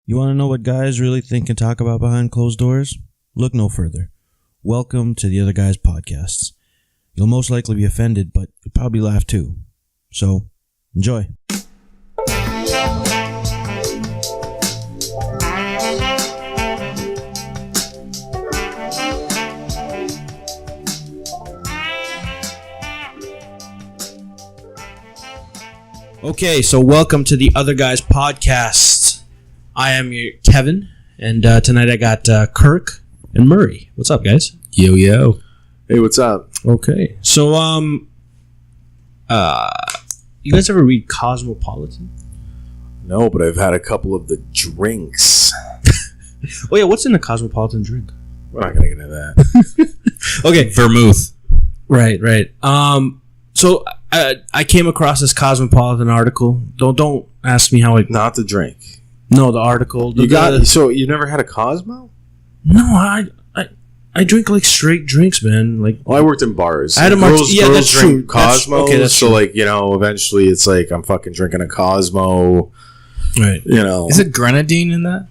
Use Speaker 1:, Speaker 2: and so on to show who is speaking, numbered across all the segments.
Speaker 1: You want to know what guys really think and talk about behind closed doors? Look no further. Welcome to the Other Guys Podcasts. You'll most likely be offended, but you'll probably laugh too. So, enjoy. Okay, so welcome to the Other Guys Podcast. I am your Kevin, and tonight I got Kirk and Murray. What's up, guys?
Speaker 2: Yo, yo.
Speaker 3: Hey, what's up?
Speaker 1: Okay, so you guys ever read Cosmopolitan?
Speaker 3: No, but I've had a couple of the drinks.
Speaker 1: Oh yeah, what's in a Cosmopolitan drink?
Speaker 3: We're not gonna get into that.
Speaker 1: Okay,
Speaker 2: Vermouth.
Speaker 1: right. So I came across this Cosmopolitan article. Don't ask me how I.
Speaker 3: Not the drink.
Speaker 1: No, the article.
Speaker 3: So you never had a Cosmo?
Speaker 1: No, I drink like straight drinks, man. Like,
Speaker 3: Well, I worked in bars.
Speaker 1: I had a
Speaker 3: girls
Speaker 1: that's
Speaker 3: drink
Speaker 1: true. That's
Speaker 3: Cosmos.
Speaker 1: true.
Speaker 3: So eventually it's like I'm fucking drinking a Cosmo.
Speaker 1: right.
Speaker 2: Is it grenadine in that?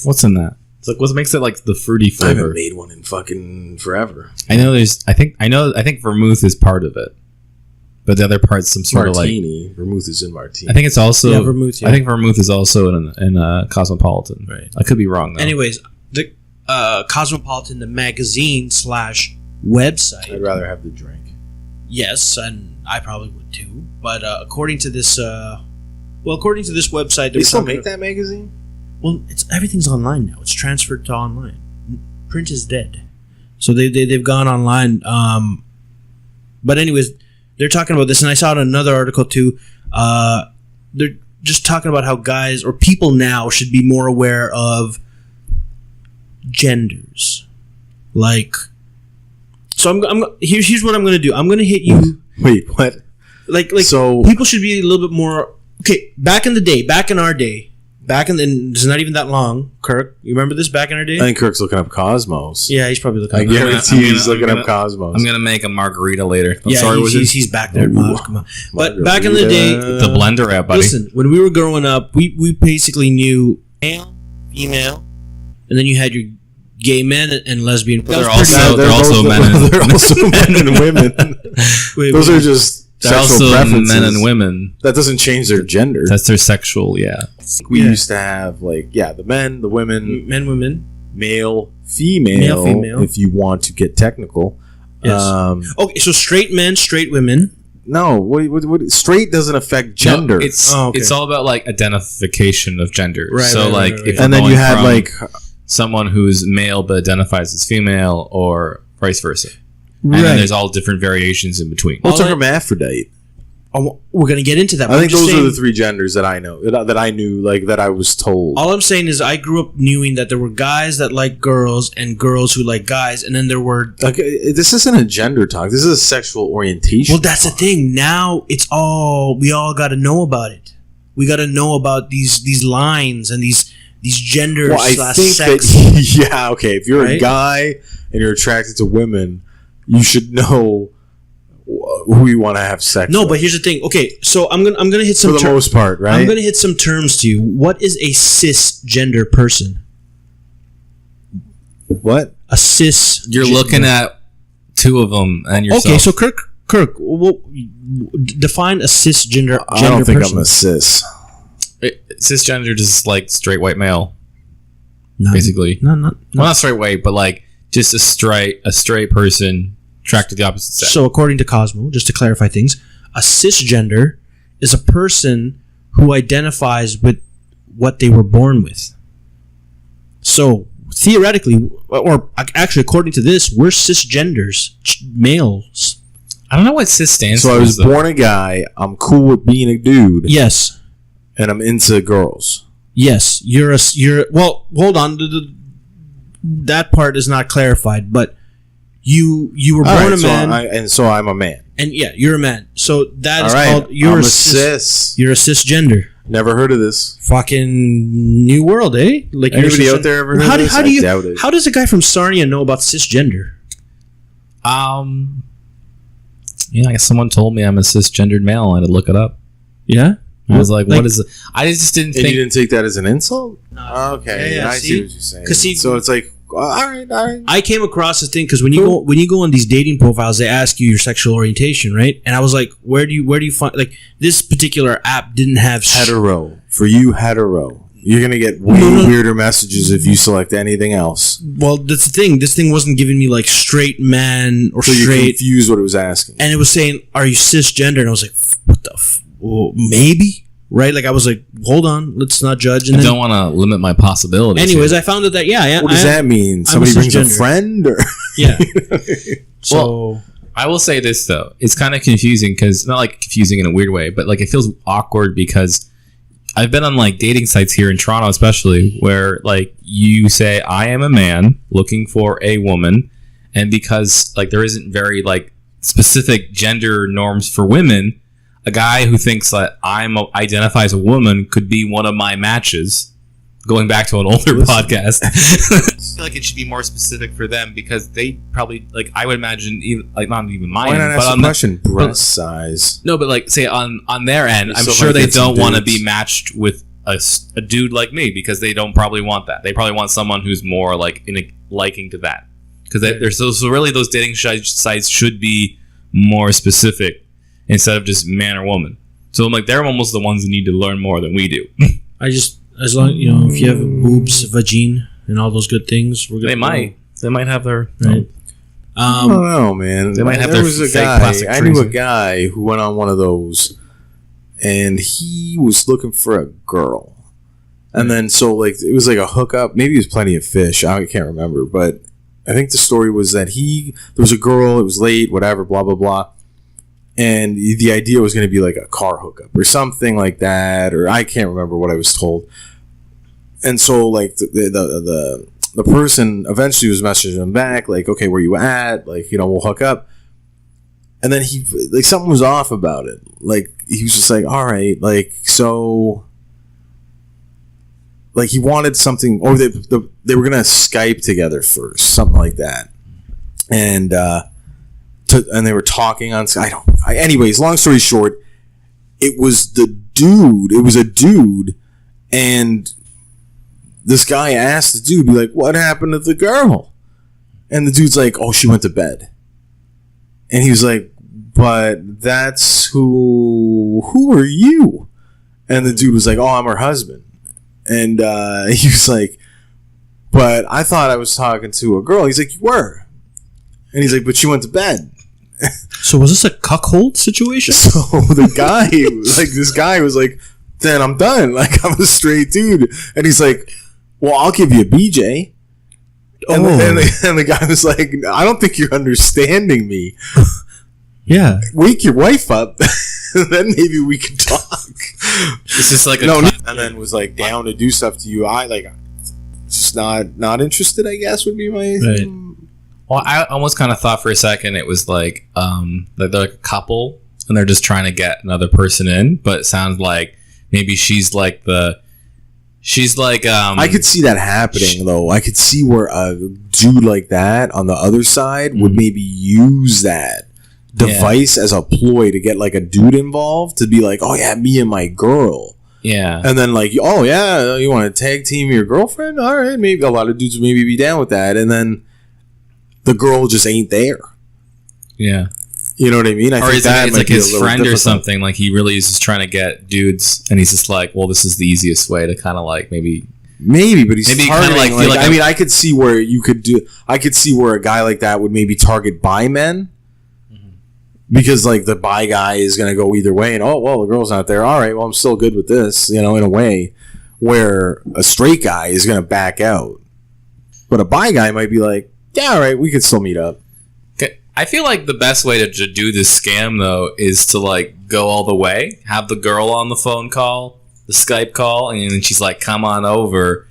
Speaker 2: What's in that? It's like what makes it like the fruity
Speaker 3: I haven't
Speaker 2: flavor?
Speaker 3: made one in fucking forever.
Speaker 2: I think vermouth is part of it, but the other part's some sort
Speaker 3: Martini. Vermouth is in martini.
Speaker 2: of like. I think it's also.
Speaker 1: Yeah, vermouth, yeah.
Speaker 2: I think vermouth is also in Cosmopolitan.
Speaker 1: Right.
Speaker 2: I could be wrong though.
Speaker 1: Anyways, the Cosmopolitan, the magazine / website.
Speaker 3: I'd rather have the drink.
Speaker 1: Yes, and I probably would too. But according to this website,
Speaker 3: They still make that magazine?
Speaker 1: Well, everything's online now. It's transferred to online. Print is dead, so they've gone online. But anyways, they're talking about this, and I saw it in another article too. They're just talking about how guys or people now should be more aware of genders. Like, so here's what I'm going to do. I'm going to hit you.
Speaker 3: Wait, what?
Speaker 1: Like
Speaker 3: So-
Speaker 1: people should be a little bit more. Okay, back in our day, it's not even that long. Kirk, you remember this back in our day?
Speaker 3: I think Kirk's looking up Cosmos.
Speaker 1: Yeah, he's probably looking.
Speaker 3: I
Speaker 1: Up.
Speaker 3: guarantee he's looking
Speaker 2: I'm
Speaker 3: up Cosmos.
Speaker 2: I'm gonna make a margarita later. I'm
Speaker 1: Yeah,
Speaker 2: sorry,
Speaker 1: he's back there. Mom, come on. But back in the
Speaker 3: Margarita.
Speaker 1: day,
Speaker 2: the blender app, buddy.
Speaker 1: listen, when we were growing up, we basically knew male, female, and then you had your gay men and lesbian.
Speaker 2: They're
Speaker 1: That was
Speaker 2: also-
Speaker 1: pretty-
Speaker 2: they're also men and-
Speaker 3: They're also men and women.
Speaker 1: Wait,
Speaker 3: Those
Speaker 1: wait.
Speaker 3: are just
Speaker 2: They're
Speaker 3: sexual
Speaker 2: also
Speaker 3: preferences.
Speaker 2: men and women.
Speaker 3: That doesn't change their gender.
Speaker 2: That's their sexual. Yeah.
Speaker 3: We
Speaker 1: Yeah.
Speaker 3: used to have the men, the women,
Speaker 1: men, women.
Speaker 3: male, female.
Speaker 1: Male, female.
Speaker 3: If you want to get technical.
Speaker 1: Yes. Okay, so straight men, straight women.
Speaker 3: No, what, straight doesn't affect gender.
Speaker 2: No, it's
Speaker 1: Oh, okay.
Speaker 2: it's all about like identification of gender.
Speaker 1: Right,
Speaker 2: So
Speaker 1: right,
Speaker 2: like
Speaker 1: right, right.
Speaker 2: if
Speaker 3: and
Speaker 2: you're
Speaker 3: then you
Speaker 2: going
Speaker 3: had
Speaker 2: from
Speaker 3: like
Speaker 2: someone who's male but identifies as female, or vice versa. And then there's all different variations in between.
Speaker 3: what's
Speaker 1: all
Speaker 3: a
Speaker 1: I-
Speaker 3: hermaphrodite?
Speaker 1: We're gonna get into that.
Speaker 3: I think those are the three genders that I know, that I knew, like that I was told.
Speaker 1: All I'm saying is I grew up knowing that there were guys that like girls and girls who like guys, and then there were.
Speaker 3: Like, this isn't a gender talk. This is a sexual orientation.
Speaker 1: Well, that's the thing. Now we all got to know about it. We got to know about these lines and these genders
Speaker 3: Well, I
Speaker 1: /
Speaker 3: think
Speaker 1: sex.
Speaker 3: that yeah, okay. If you're
Speaker 1: Right?
Speaker 3: a guy and you're attracted to women, you should know who you want to have sex.
Speaker 1: No,
Speaker 3: with.
Speaker 1: but here's the thing. Okay, so I'm gonna hit some
Speaker 3: for the most part, right?
Speaker 1: I'm gonna hit some terms to you. What is a cisgender person?
Speaker 3: What?
Speaker 1: A cis.
Speaker 2: You're looking at two of them and yourself.
Speaker 1: Okay, so Kirk, define a cisgender.
Speaker 3: I don't think
Speaker 1: person.
Speaker 3: I'm a cis.
Speaker 2: Cisgender just like straight white male,
Speaker 1: No,
Speaker 2: basically.
Speaker 1: No.
Speaker 2: Well, not straight white, but like just a straight person attracted to the opposite sex.
Speaker 1: So according to Cosmo, just to clarify things, a cisgender is a person who identifies with what they were born with. So theoretically, or actually according to this, we're cisgenders, males.
Speaker 2: I don't know what cis stands for.
Speaker 3: So I was
Speaker 2: though.
Speaker 3: born a guy. I'm cool with being a dude,
Speaker 1: Yes.
Speaker 3: and I'm into girls.
Speaker 1: Yes, you're. Well, hold on. That part is not clarified, but you were born
Speaker 3: All right,
Speaker 1: a man,
Speaker 3: so I'm a man.
Speaker 1: and yeah, you're a man. So that
Speaker 3: All
Speaker 1: is
Speaker 3: right,
Speaker 1: called. You're
Speaker 3: I'm
Speaker 1: a
Speaker 3: a
Speaker 1: cis.
Speaker 3: cis.
Speaker 1: You're a cisgender.
Speaker 3: Never heard of this.
Speaker 1: Fucking new world, eh? Like you're
Speaker 3: Anybody
Speaker 1: cis-
Speaker 3: out there ever heard
Speaker 1: how
Speaker 3: of
Speaker 1: do,
Speaker 3: this?
Speaker 1: how do
Speaker 3: I
Speaker 1: you?
Speaker 3: doubt it.
Speaker 1: How does a guy from Sarnia know about cisgender?
Speaker 2: Yeah, I guess someone told me I'm a cisgendered male. I had to look it up.
Speaker 1: Yeah.
Speaker 2: I was like, what is it? I just didn't
Speaker 3: And
Speaker 2: think.
Speaker 3: you didn't take that as an insult?
Speaker 1: No.
Speaker 3: Okay,
Speaker 1: Yeah,
Speaker 3: I
Speaker 1: see?
Speaker 3: see what you're saying.
Speaker 1: 'Cause see-
Speaker 3: so it's like, all right.
Speaker 1: I came across this thing because when you go on these dating profiles, they ask you your sexual orientation, right? And I was like, where do you find like this particular app didn't have
Speaker 3: Hetero. For you, hetero. You're going to get way weirder messages if you select anything else.
Speaker 1: Well, that's the thing. This thing wasn't giving me like straight man or
Speaker 3: So you're
Speaker 1: straight,
Speaker 3: confused what it was asking.
Speaker 1: and it was saying, "Are you cisgender?" And I was like, "What the? Well, maybe." Right? Like I was like, "Hold on, let's not judge." And
Speaker 2: I
Speaker 1: then,
Speaker 2: don't want to limit my possibilities.
Speaker 1: anyways, I found out that
Speaker 3: What does that mean? Somebody brings a
Speaker 1: cisgender.
Speaker 3: friend? Or
Speaker 1: Yeah. So
Speaker 2: I will say this though, it's kind of confusing because not like confusing in a weird way, but like it feels awkward because I've been on like dating sites here in Toronto, especially where like you say I am a man looking for a woman, and because like there isn't very like specific gender norms for women, a guy who thinks that identify as a woman could be one of my matches. Going back to an older podcast, I feel like it should be more specific for them because they probably like I would imagine like not even mine.
Speaker 3: why not
Speaker 2: but
Speaker 3: ask
Speaker 2: on
Speaker 3: the question? Breast size.
Speaker 2: No, but like say on their end, I'm
Speaker 3: So
Speaker 2: sure
Speaker 3: might
Speaker 2: they
Speaker 3: get some
Speaker 2: don't want to
Speaker 3: dudes.
Speaker 2: be matched with a dude like me because they don't probably want that. They probably want someone who's more like in a liking to that because there's so really those dating sites should be more specific instead of just man or woman. So I'm like they're almost the ones that need to learn more than we do.
Speaker 1: I just as long if you have boobs, vagine, and all those good things, we're good.
Speaker 2: They might have their
Speaker 1: Right.
Speaker 3: I don't know, man.
Speaker 2: They might have
Speaker 3: there
Speaker 2: their
Speaker 3: was a
Speaker 2: fake
Speaker 3: guy.
Speaker 2: plastic
Speaker 3: I knew a
Speaker 2: freezer.
Speaker 3: guy who went on one of those, and he was looking for a girl. And then so like it was like a hookup. Maybe it was Plenty of Fish. I can't remember, but I think the story was that there was a girl. It was late, whatever, blah blah blah. And the idea was going to be like a car hookup or something like that, or I can't remember what I was told. And so like the person eventually was messaging him back like, okay, where you at? Like, we'll hook up. And then he like something was off about it. Like he was just like, all right, like so. Like he wanted something, or they were gonna Skype together first, something like that, and and they were talking on. Anyways, long story short, it was the dude. It was a dude, and this guy asked the dude, be like, "What happened to the girl?" And the dude's like, "Oh, she went to bed." And he was like, "But that's who are you?" And the dude was like, "Oh, I'm her husband." And he was like, "But I thought I was talking to a girl." He's like, "You were." And he's like, "But she went to bed."
Speaker 1: So was this a cuckold situation?
Speaker 3: So this guy was like, "Then I'm done. Like I'm a straight dude." And he's like, "Well, I'll give you a BJ." And, and the guy was like, "I don't think you're understanding me.
Speaker 1: Yeah.
Speaker 3: Wake your wife up, then maybe we can talk."
Speaker 2: It's just like
Speaker 3: and then was like down to do stuff to you. I like just not interested, I guess would be my
Speaker 1: Right.
Speaker 2: Well, I almost kind of thought for a second it was like that they're like a couple and they're just trying to get another person in, but it sounds like maybe she's like
Speaker 3: I could see that happening though. I could see where a dude like that on the other side would maybe use that device as a ploy to get like a dude involved to be like, "Oh yeah, me and my girl."
Speaker 2: Yeah.
Speaker 3: And then like, "Oh yeah, you want to tag team your girlfriend? All right, maybe a lot of dudes would maybe be down with that." And then the girl just ain't there.
Speaker 2: Yeah.
Speaker 3: You know what I mean? I
Speaker 2: Or
Speaker 3: think
Speaker 2: is
Speaker 3: that
Speaker 2: it's
Speaker 3: might
Speaker 2: like
Speaker 3: be a
Speaker 2: his
Speaker 3: little
Speaker 2: friend or
Speaker 3: difficult.
Speaker 2: something? Like he really is just trying to get dudes, and he's just like, "Well, this is the easiest way to kind of like maybe."
Speaker 3: Maybe, but he's
Speaker 2: Maybe
Speaker 3: targeting.
Speaker 2: kinda like feel like
Speaker 3: I mean, I could see where you could do. I could see where a guy like that would maybe target bi men, because like the bi guy is going to go either way, and oh well, the girl's not there. All right, well I'm still good with this, in a way. Where a straight guy is going to back out, but a bi guy might be like, "Yeah, all right, we could still meet up."
Speaker 2: Okay. I feel like the best way to do this scam though is to like go all the way, have the girl on the phone call, the Skype call, and then she's like, "Come on over.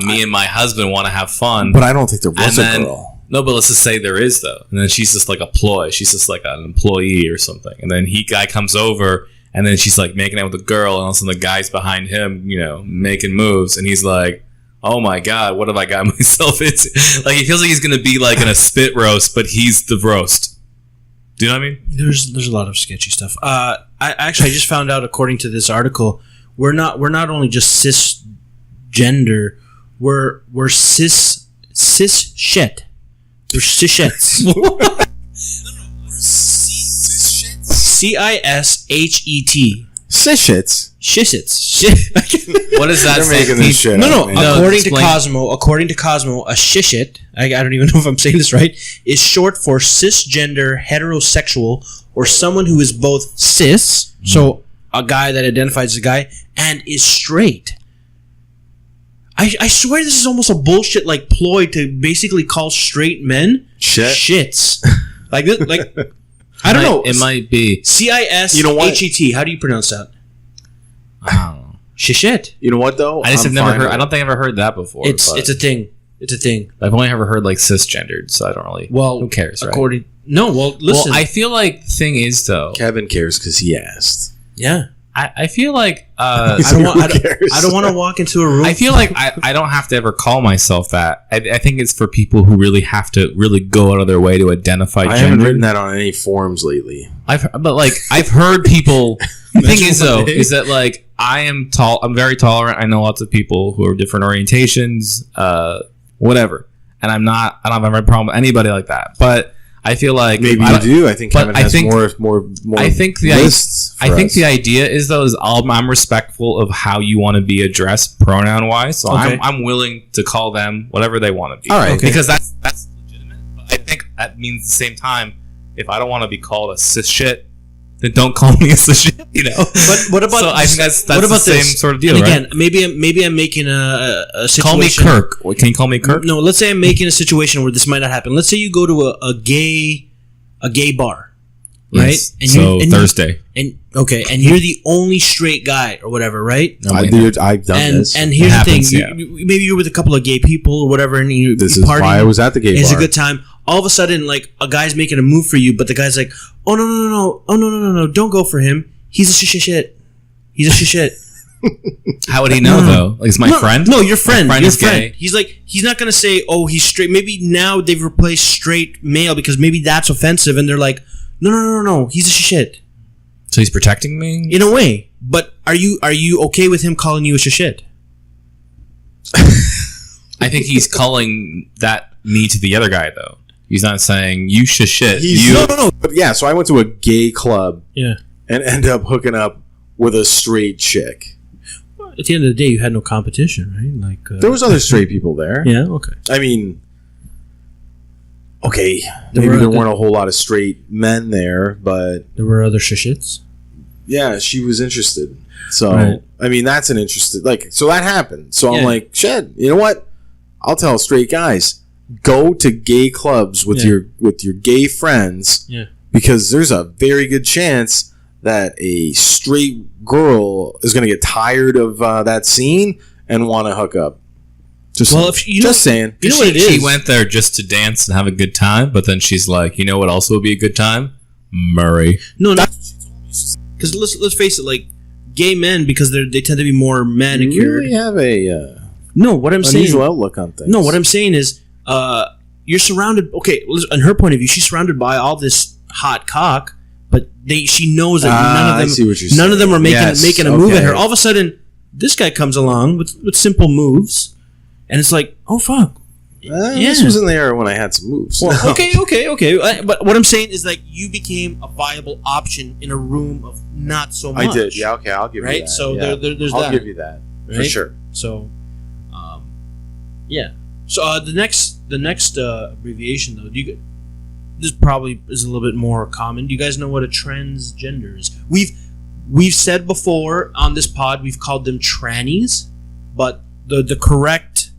Speaker 2: Me and my husband want to have fun."
Speaker 3: But I don't think there was a
Speaker 2: then,
Speaker 3: girl.
Speaker 2: No, but let's just say there is though, and then she's just like a ploy. She's just like an employee or something, and then guy comes over, and then she's like making out with the girl, and all of a sudden the guy's behind him, making moves, and he's like, "Oh my god, what have I got myself into?" Like he feels like he's gonna be like in a spit roast, but he's the roast. Do you know what I mean?
Speaker 1: There's a lot of sketchy stuff. I just found out, according to this article, we're not only just cisgender, we're cishet. We're cishets. CISHET.
Speaker 3: Cishets.
Speaker 1: Shishets.
Speaker 2: What does that
Speaker 3: They're
Speaker 2: say?
Speaker 3: making this shit
Speaker 1: No,
Speaker 3: up, man.
Speaker 1: according to
Speaker 2: explain.
Speaker 1: Cosmo, a shishet, I don't even know if I'm saying this right, is short for cisgender heterosexual, or someone who is both cis, so a guy that identifies as a guy, and is straight. I swear this is almost a bullshit like ploy to basically call straight men shits. Like I don't know.
Speaker 2: It might be.
Speaker 1: CISHET.
Speaker 3: You know what?
Speaker 1: How do you pronounce that?
Speaker 2: I don't know.
Speaker 1: Shishet.
Speaker 3: You know what though?
Speaker 2: I just have never heard. I don't think I've ever heard that before.
Speaker 1: It's a thing. It's a thing.
Speaker 2: I've only ever heard like cisgendered, so I don't really.
Speaker 1: Well,
Speaker 2: who cares, right?
Speaker 1: Listen.
Speaker 2: Well, I feel like the thing is though.
Speaker 3: Kevin cares because he asked.
Speaker 1: Yeah.
Speaker 2: I feel like
Speaker 1: I don't want to walk into a room.
Speaker 2: I feel like I don't have to ever call myself that. I think it's for people who really have to really go out of their way to identify
Speaker 3: I
Speaker 2: gender.
Speaker 3: haven't written that on any forums lately.
Speaker 2: I've heard people. The thing is though, is that like I am tall. I'm very tolerant. I know lots of people who are different orientations, whatever. And I don't have a problem with anybody like that. But I feel like
Speaker 3: Maybe you do. I think Kevin has more.
Speaker 2: I think the idea is though is I'm respectful of how you want to be addressed pronoun wise. So
Speaker 1: okay.
Speaker 2: I'm willing to call them whatever they want to be.
Speaker 3: All right,
Speaker 2: okay. Because that's legitimate. But I think that means at the same time, if I don't want to be called a cis shit, then don't call me a cis shit. You know.
Speaker 1: But what about?
Speaker 2: So I think that's
Speaker 1: what about
Speaker 2: the same sort of deal.
Speaker 1: And again,
Speaker 2: right?
Speaker 1: maybe I'm making a situation.
Speaker 2: Call me Kirk. Can you call me Kirk?
Speaker 1: No, let's say I'm making a situation where this might not happen. Let's say you go to a gay bar, right?
Speaker 2: Yes.
Speaker 1: And
Speaker 2: Thursday.
Speaker 1: And you're the only straight guy or whatever, right?
Speaker 3: I've done this.
Speaker 1: And here's
Speaker 2: happens,
Speaker 1: the thing: maybe you're with a couple of gay people or whatever, and you
Speaker 3: this is why I was at the gay bar.
Speaker 1: It's a good time. All of a sudden, like a guy's making a move for you, but the guy's like, "Oh no! Don't go for him. He's a shit. He's a shit."
Speaker 2: How would he know though? Like, is my friend?
Speaker 1: No, your friend.
Speaker 2: My friend
Speaker 1: your
Speaker 2: is
Speaker 1: friend.
Speaker 2: gay.
Speaker 1: He's like, he's not gonna say, "Oh, he's straight." Maybe now they've replaced straight male because maybe that's offensive, and they're like, "No. He's a shit."
Speaker 2: So he's protecting me
Speaker 1: In a way, but are you okay with him calling you a shit?
Speaker 2: I think he's calling that me to the other guy though. He's not saying you shit.
Speaker 3: No. But yeah, so I went to a gay club.
Speaker 1: Yeah.
Speaker 3: And ended up hooking up with a straight chick.
Speaker 1: At the end of the day, you had no competition, right? Like
Speaker 3: there was other straight people there.
Speaker 1: Yeah. Okay.
Speaker 3: I mean, okay, maybe there weren't a whole lot of straight men there, but
Speaker 1: there were other shishits.
Speaker 3: Yeah, she was interested. So
Speaker 1: right.
Speaker 3: I mean, that's an interesting. So that happened. So I'm like, shit. You know what? I'll tell straight guys. Go to gay clubs with your gay friends, because there's a very good chance that a straight girl is going to get tired of that scene and want to hook up. Just saying.
Speaker 2: You know what it is? She went there just to dance and have a good time, but then she's like, you know what also would be a good time? Murray.
Speaker 1: No, because let's face it, like gay men, because they tend to be more manicured.
Speaker 3: You really have a
Speaker 1: unusual
Speaker 3: outlook on things.
Speaker 1: No, what I'm saying is. You're surrounded. Okay, in her point of view, she's surrounded by all this hot cock, but she knows that none of them are making a move at her. All of a sudden, this guy comes along with simple moves, and it's like, oh fuck,
Speaker 3: this wasn't there when I had some moves.
Speaker 1: Well, okay. But what I'm saying is, like, you became a viable option in a room of not so much.
Speaker 3: I did. Yeah. Okay, I'll give you that.
Speaker 1: Right. So there's that.
Speaker 3: I'll give you that for sure.
Speaker 1: So, yeah. So the next abbreviation though, this probably is a little bit more common. Do you guys know what a transgender is? We've said before on this pod, we've called them trannies, but the correct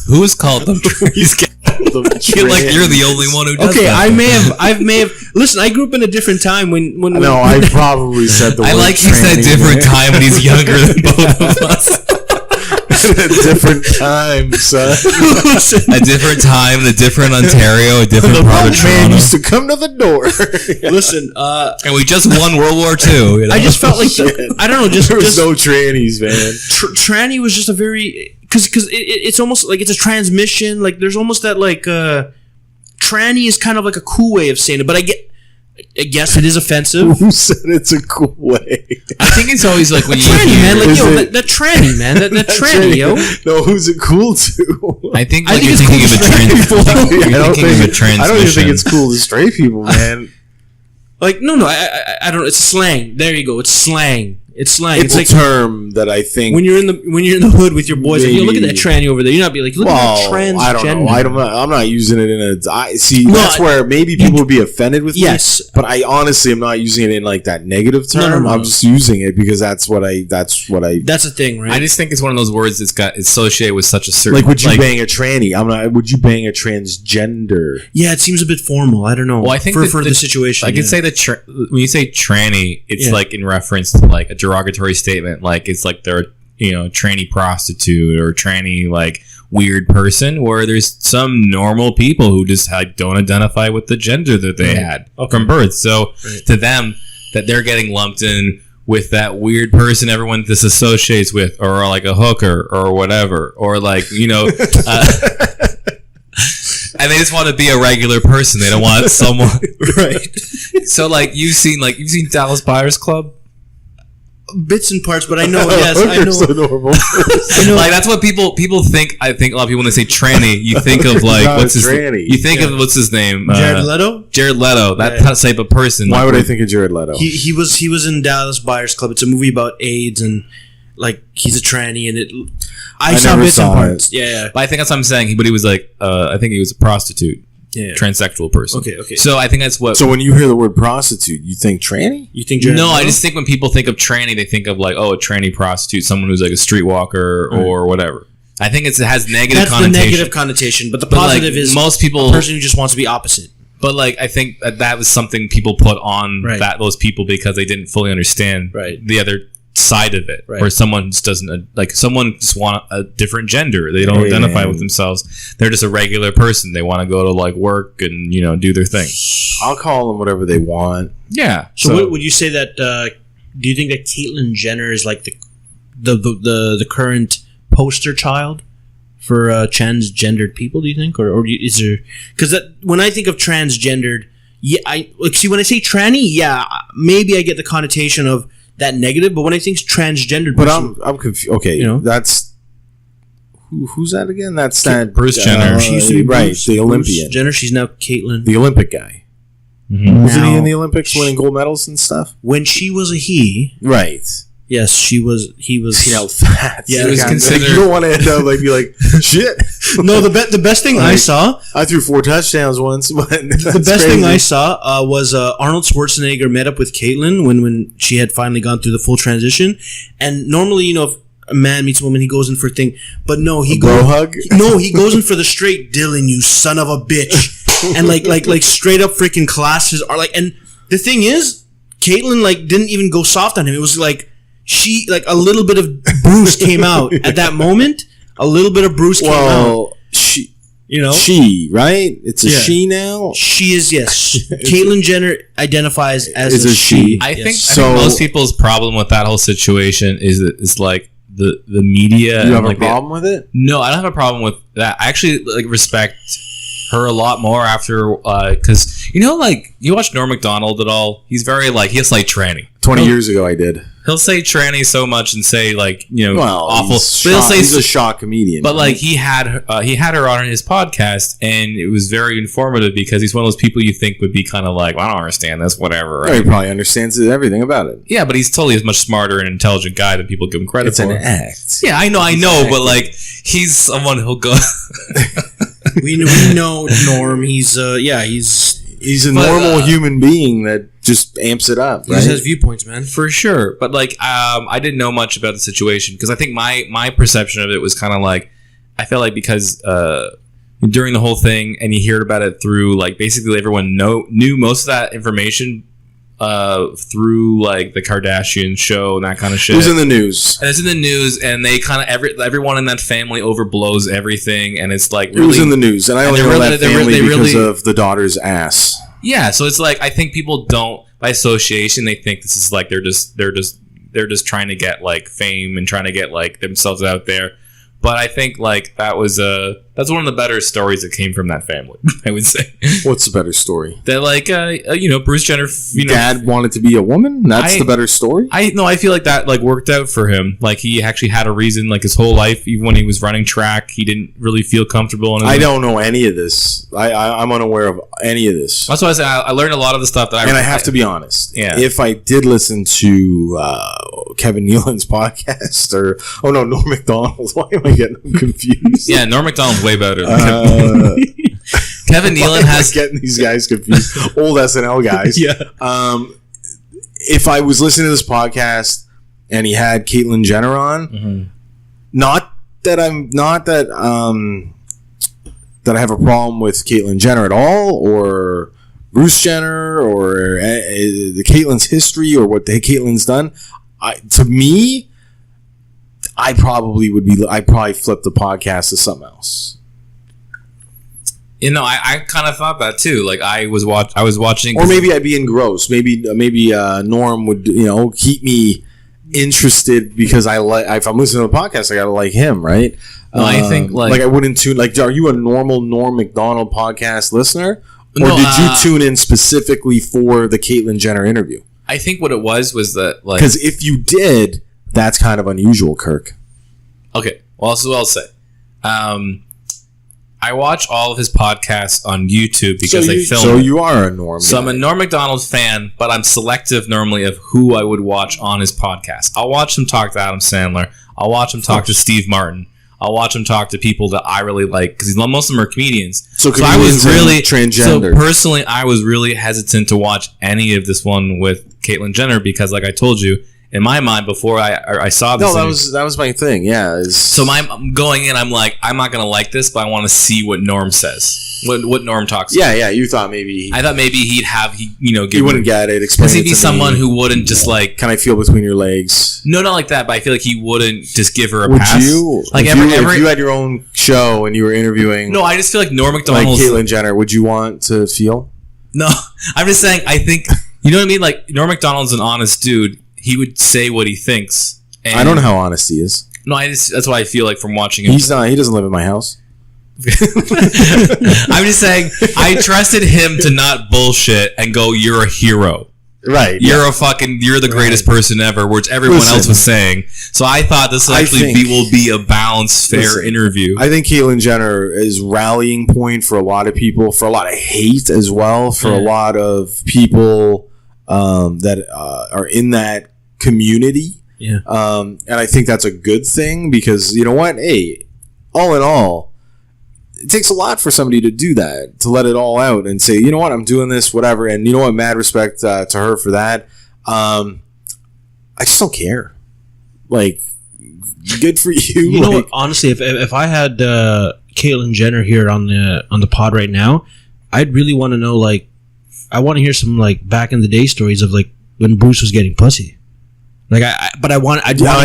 Speaker 2: who's called them trannies? I feel like you're the only one who does.
Speaker 1: Okay, that. I may have. Listen, I grew up in a different time when.
Speaker 3: No, I probably said the word.
Speaker 2: I like he said different time when he's younger than both of us.
Speaker 3: A different time, son.
Speaker 2: A different time, a different Ontario, a different part of Toronto.
Speaker 3: Man used to come to the door.
Speaker 1: Listen,
Speaker 2: and we just won World War II. You know?
Speaker 1: I just felt like I don't know.
Speaker 3: There was no trannies, man.
Speaker 1: Tranny was just a very because it's almost like it's a transmission. Like there's almost that like tranny is kind of like a cool way of saying it, but I guess it is offensive.
Speaker 3: Who said it's a cool way?
Speaker 2: I think it's always like when you
Speaker 1: Tranny, man, like
Speaker 3: Is
Speaker 1: yo,
Speaker 3: it-
Speaker 1: that tranny, man, that tranny, yo.
Speaker 3: No, who's it cool to?
Speaker 2: I think
Speaker 1: I
Speaker 2: like
Speaker 1: think
Speaker 2: you're
Speaker 1: it's
Speaker 2: thinking
Speaker 1: cool
Speaker 2: of a
Speaker 1: to straight
Speaker 2: trans.
Speaker 1: people.
Speaker 2: You're thinking of a transmission.
Speaker 3: I don't even think it's cool to straight people, man.
Speaker 1: Like no, I don't. It's slang. There you go. It's slang. It's slang.
Speaker 3: It's
Speaker 1: It's
Speaker 3: a
Speaker 1: like
Speaker 3: term that I think.
Speaker 1: when you're in the hood with your boys, like, yo, look at that
Speaker 3: Maybe.
Speaker 1: tranny over there. You're not be like, look at that transgender.
Speaker 3: I don't know. I'm not using it in a. See,
Speaker 1: No,
Speaker 3: that's where maybe people would be offended with
Speaker 1: Yes.
Speaker 3: me. But I honestly am not using it in like that negative term.
Speaker 1: No.
Speaker 3: I'm just using it because that's what I.
Speaker 1: That's the thing, right?
Speaker 2: I just think it's one of those words that's got it's associated with such a certain.
Speaker 3: Like, would you bang a tranny? I'm not. Would you bang a transgender?
Speaker 1: yeah, it seems a bit formal. I don't know.
Speaker 2: Well, I think
Speaker 1: for the situation,
Speaker 2: I could say that when you say tranny, it's
Speaker 1: Yeah.
Speaker 2: like in reference to like a derogatory statement, like it's like they're tranny prostitute or tranny like weird person. Where there's some normal people who just don't identify with the gender that they had from birth. So to them, that they're getting lumped in with that weird person everyone disassociates with, or like a hooker or whatever, or like and they just want to be a regular person. They don't want someone
Speaker 1: right.
Speaker 2: So like you've seen Dallas Buyers Club.
Speaker 1: Bits and parts, but I know. Yes, I
Speaker 3: Hooker's
Speaker 1: know.
Speaker 3: a normal.
Speaker 1: I know.
Speaker 2: Like that's what people think. I think a lot of people when they say tranny, you think of like
Speaker 3: Not
Speaker 2: what's
Speaker 3: a
Speaker 2: his
Speaker 3: tranny.
Speaker 2: you think of what's his name?
Speaker 1: Jared Leto.
Speaker 2: Jared Leto. That
Speaker 1: Yeah.
Speaker 2: type of person.
Speaker 3: Why
Speaker 2: like,
Speaker 3: would I think of Jared Leto?
Speaker 1: He was in Dallas Buyers Club. It's a movie about AIDS and like he's a tranny and it. I saw
Speaker 3: never
Speaker 1: bits and
Speaker 3: saw
Speaker 1: parts. Yeah.
Speaker 2: But I think that's what I'm saying. But he was like, I think he was a prostitute,
Speaker 1: Yeah.
Speaker 2: transsexual person.
Speaker 1: Okay.
Speaker 2: So I think that's what.
Speaker 3: So when you hear the word prostitute, you think tranny?
Speaker 1: You think Jared
Speaker 2: no, I
Speaker 1: Leto?
Speaker 2: just think when people think of tranny, they think of like, a tranny prostitute, someone who's like a streetwalker or whatever. I think it has negative
Speaker 1: that's the
Speaker 2: connotation.
Speaker 1: negative connotation, but the
Speaker 2: But, like,
Speaker 1: positive is
Speaker 2: most people-
Speaker 1: a person who just wants to be opposite.
Speaker 2: But like, I think that was something people put on
Speaker 1: Right.
Speaker 2: those people because they didn't fully understand
Speaker 1: Right.
Speaker 2: the other side of it.
Speaker 1: Right.
Speaker 2: Where someone just doesn't someone just want a different gender. They don't
Speaker 3: Yeah.
Speaker 2: identify with themselves. They're just a regular person. They want to go to like work and do their thing.
Speaker 3: I'll call them whatever they want.
Speaker 2: Yeah.
Speaker 1: So, what would you say that? Do you think that Caitlyn Jenner is like the current poster child for transgendered people? Do you think, or is there? Because when I think of transgendered, yeah, when I say tranny, yeah, maybe I get the connotation of that negative. But when I think transgendered,
Speaker 3: But
Speaker 1: person,
Speaker 3: I'm confused. Okay,
Speaker 1: that's
Speaker 3: who's that again? That's that
Speaker 2: Bruce Jenner.
Speaker 1: she used to be
Speaker 3: right?
Speaker 1: Bruce
Speaker 3: The Olympian,
Speaker 1: Jenner. She's now Caitlyn.
Speaker 3: the Olympic guy.
Speaker 2: Mhm.
Speaker 3: Wasn't he
Speaker 1: Now-
Speaker 3: in the Olympics winning gold medals and stuff?
Speaker 1: When she was a he,
Speaker 3: Right.
Speaker 1: yes, she was. He was.
Speaker 3: That's
Speaker 1: Yeah,
Speaker 2: it was
Speaker 3: God,
Speaker 2: considered-
Speaker 3: You don't want to end up like be like shit.
Speaker 1: No, the best thing I
Speaker 3: Like,
Speaker 1: saw.
Speaker 3: I threw 4 touchdowns once, but
Speaker 1: The best thing I saw was Arnold Schwarzenegger met up with Caitlyn when she had finally gone through the full transition. And normally, if a man meets a woman, he goes in for a thing. But no, he
Speaker 3: bro
Speaker 1: goes.
Speaker 3: hug.
Speaker 1: No, he goes in for the straight Dylan, you son of a bitch, and like straight up freaking classes are like. And the thing is, Caitlyn didn't even go soft on him. It was like she a little bit of Bruce came out at that moment. A little bit of Bruce came out.
Speaker 3: Well, she right? It's a
Speaker 1: Yeah.
Speaker 3: she now.
Speaker 1: She is, yes. Caitlyn Jenner identifies as
Speaker 3: Is
Speaker 1: a
Speaker 3: a
Speaker 1: she.
Speaker 3: she.
Speaker 2: I
Speaker 1: Yes.
Speaker 2: think
Speaker 3: So-
Speaker 2: most people's problem with that whole situation is like the media.
Speaker 3: You
Speaker 2: and,
Speaker 3: have a
Speaker 2: like, the-
Speaker 3: problem with it?
Speaker 2: No, I don't have a problem with that. I actually respect her a lot more after because you watch Norm Macdonald at all. He's very he'll say tranny.
Speaker 3: 20 years ago, I did.
Speaker 2: He'll say tranny so much and say
Speaker 3: Well,
Speaker 2: awful.
Speaker 3: He's,
Speaker 2: But he'll say
Speaker 3: he's a shock comedian.
Speaker 2: but he had her on his podcast, and it was very informative because he's one of those people you think would be kind of like, well, I don't understand this, whatever.
Speaker 3: he
Speaker 2: Right?
Speaker 3: probably understands everything about it.
Speaker 2: Yeah, but he's totally a much smarter and intelligent guy than people give him credit
Speaker 3: It's
Speaker 2: for.
Speaker 3: an act.
Speaker 2: Yeah, I know, but he's someone who'll go.
Speaker 1: We know Norm. He's
Speaker 3: He's a
Speaker 2: But,
Speaker 3: normal human being that just amps it up,
Speaker 1: he
Speaker 3: right?
Speaker 1: just has viewpoints, man.
Speaker 2: For sure, but I didn't know much about the situation because I think my perception of it was kind of I felt like because during the whole thing and you heard about it through basically everyone knew most of that information through the Kardashian show and that kind of shit.
Speaker 3: It was in the news.
Speaker 2: And it's in the news, and they kind of everyone in that family overblows everything, and it's
Speaker 3: It was in the news, and I only
Speaker 2: they're
Speaker 3: know
Speaker 2: really-
Speaker 3: that
Speaker 2: they're
Speaker 3: family
Speaker 2: really-
Speaker 3: because of the daughter's ass.
Speaker 2: yeah. So it's I think people don't by association they think this is they're just trying to get fame and trying to get themselves out there, but I think that was That's one of the better stories that came from that family, I would say.
Speaker 3: What's the better story?
Speaker 2: That like Bruce Jenner,
Speaker 3: Dad wanted to be a woman. That's the better story.
Speaker 2: I feel like that like worked out for him. Like he actually had a reason. Like his whole life, even when he was running track, he didn't really feel comfortable. I
Speaker 3: don't know any of this. I'm unaware of any of this.
Speaker 2: That's why I said I learned a lot of the stuff that
Speaker 3: I have to be honest.
Speaker 2: Yeah.
Speaker 3: If I did listen to Kevin Nealon's podcast Norm Macdonald. Why am I getting confused?
Speaker 2: Yeah, Norm Macdonald's way better. Kevin Nealon has
Speaker 3: getting these guys confused. Old SNL guys.
Speaker 2: Yeah.
Speaker 3: If I was listening to this podcast and he had Caitlyn Jenner on, not that I have a problem with Caitlyn Jenner at all, or Bruce Jenner, or the Caitlyn's history, or what Caitlyn's done. To me, I'd probably flip the podcast to something else.
Speaker 2: I kind of thought that too. Like I was watching,
Speaker 3: or maybe I'd be engrossed. Maybe Norm would keep me interested because if I'm listening to the podcast, I gotta like him, right?
Speaker 2: No, I think like
Speaker 3: I wouldn't tune. Like, are you a normal Norm Macdonald podcast listener, or did you tune in specifically for the Caitlyn Jenner interview?
Speaker 2: I think what it was that like,
Speaker 3: because if you did, that's kind of unusual, Kirk.
Speaker 2: Okay, well, that's what I'll say. I watch all of his podcasts on YouTube because they film.
Speaker 3: So you are a Norm.
Speaker 2: So I'm a Norm Macdonald fan, but I'm selective normally of who I would watch on his podcast. I'll watch him talk to Adam Sandler. I'll watch him talk to Steve Martin. I'll watch him talk to people that I really like because most of them are comedians.
Speaker 3: So I was really transgender.
Speaker 2: So personally, I was really hesitant to watch any of this one with Caitlyn Jenner because, like I told you, in my mind before I saw this,
Speaker 3: that was my thing. Yeah.
Speaker 2: So I'm going in. I'm like, I'm not gonna like this, but I want to see what Norm says. What Norm talks about.
Speaker 3: Yeah. You thought maybe
Speaker 2: I thought maybe he'd have
Speaker 3: he wouldn't get it. Explain.
Speaker 2: Because he'd be someone who wouldn't just like.
Speaker 3: Can I feel between your legs?
Speaker 2: No, not like that. But I feel like he wouldn't just give her a
Speaker 3: Would
Speaker 2: pass.
Speaker 3: You?
Speaker 2: Like
Speaker 3: if you had your own show and you were interviewing.
Speaker 2: No, I just feel like Norm Macdonald,
Speaker 3: like Caitlyn Jenner. Would you want to feel?
Speaker 2: No, I'm just saying. I think you know what I mean. Like Norm Macdonald's an honest dude. He would say what he thinks. And
Speaker 3: I don't know how honest he is.
Speaker 2: No, that's what I feel like from watching him.
Speaker 3: He's not. He doesn't live in my house.
Speaker 2: I'm just saying, I trusted him to not bullshit and go, "You're a hero,
Speaker 3: right?
Speaker 2: You're the greatest person ever," which everyone else was saying. So I thought this will be a balanced, fair interview.
Speaker 3: I think Caitlyn Jenner is rallying point for a lot of people, for a lot of hate as well, for a lot of people that are in that community.
Speaker 1: Yeah.
Speaker 3: And I think that's a good thing because you know what? Hey, all in all, it takes a lot for somebody to do that, to let it all out and say, you know what, I'm doing this, whatever. And you know what? Mad respect to her for that. I just don't care. Like, good for you.
Speaker 1: You know what? Honestly, if I had Caitlyn Jenner here on the pod right now, I'd really want to know. Like, I want to hear some like back in the day stories of like when Bruce was getting pussy. Like I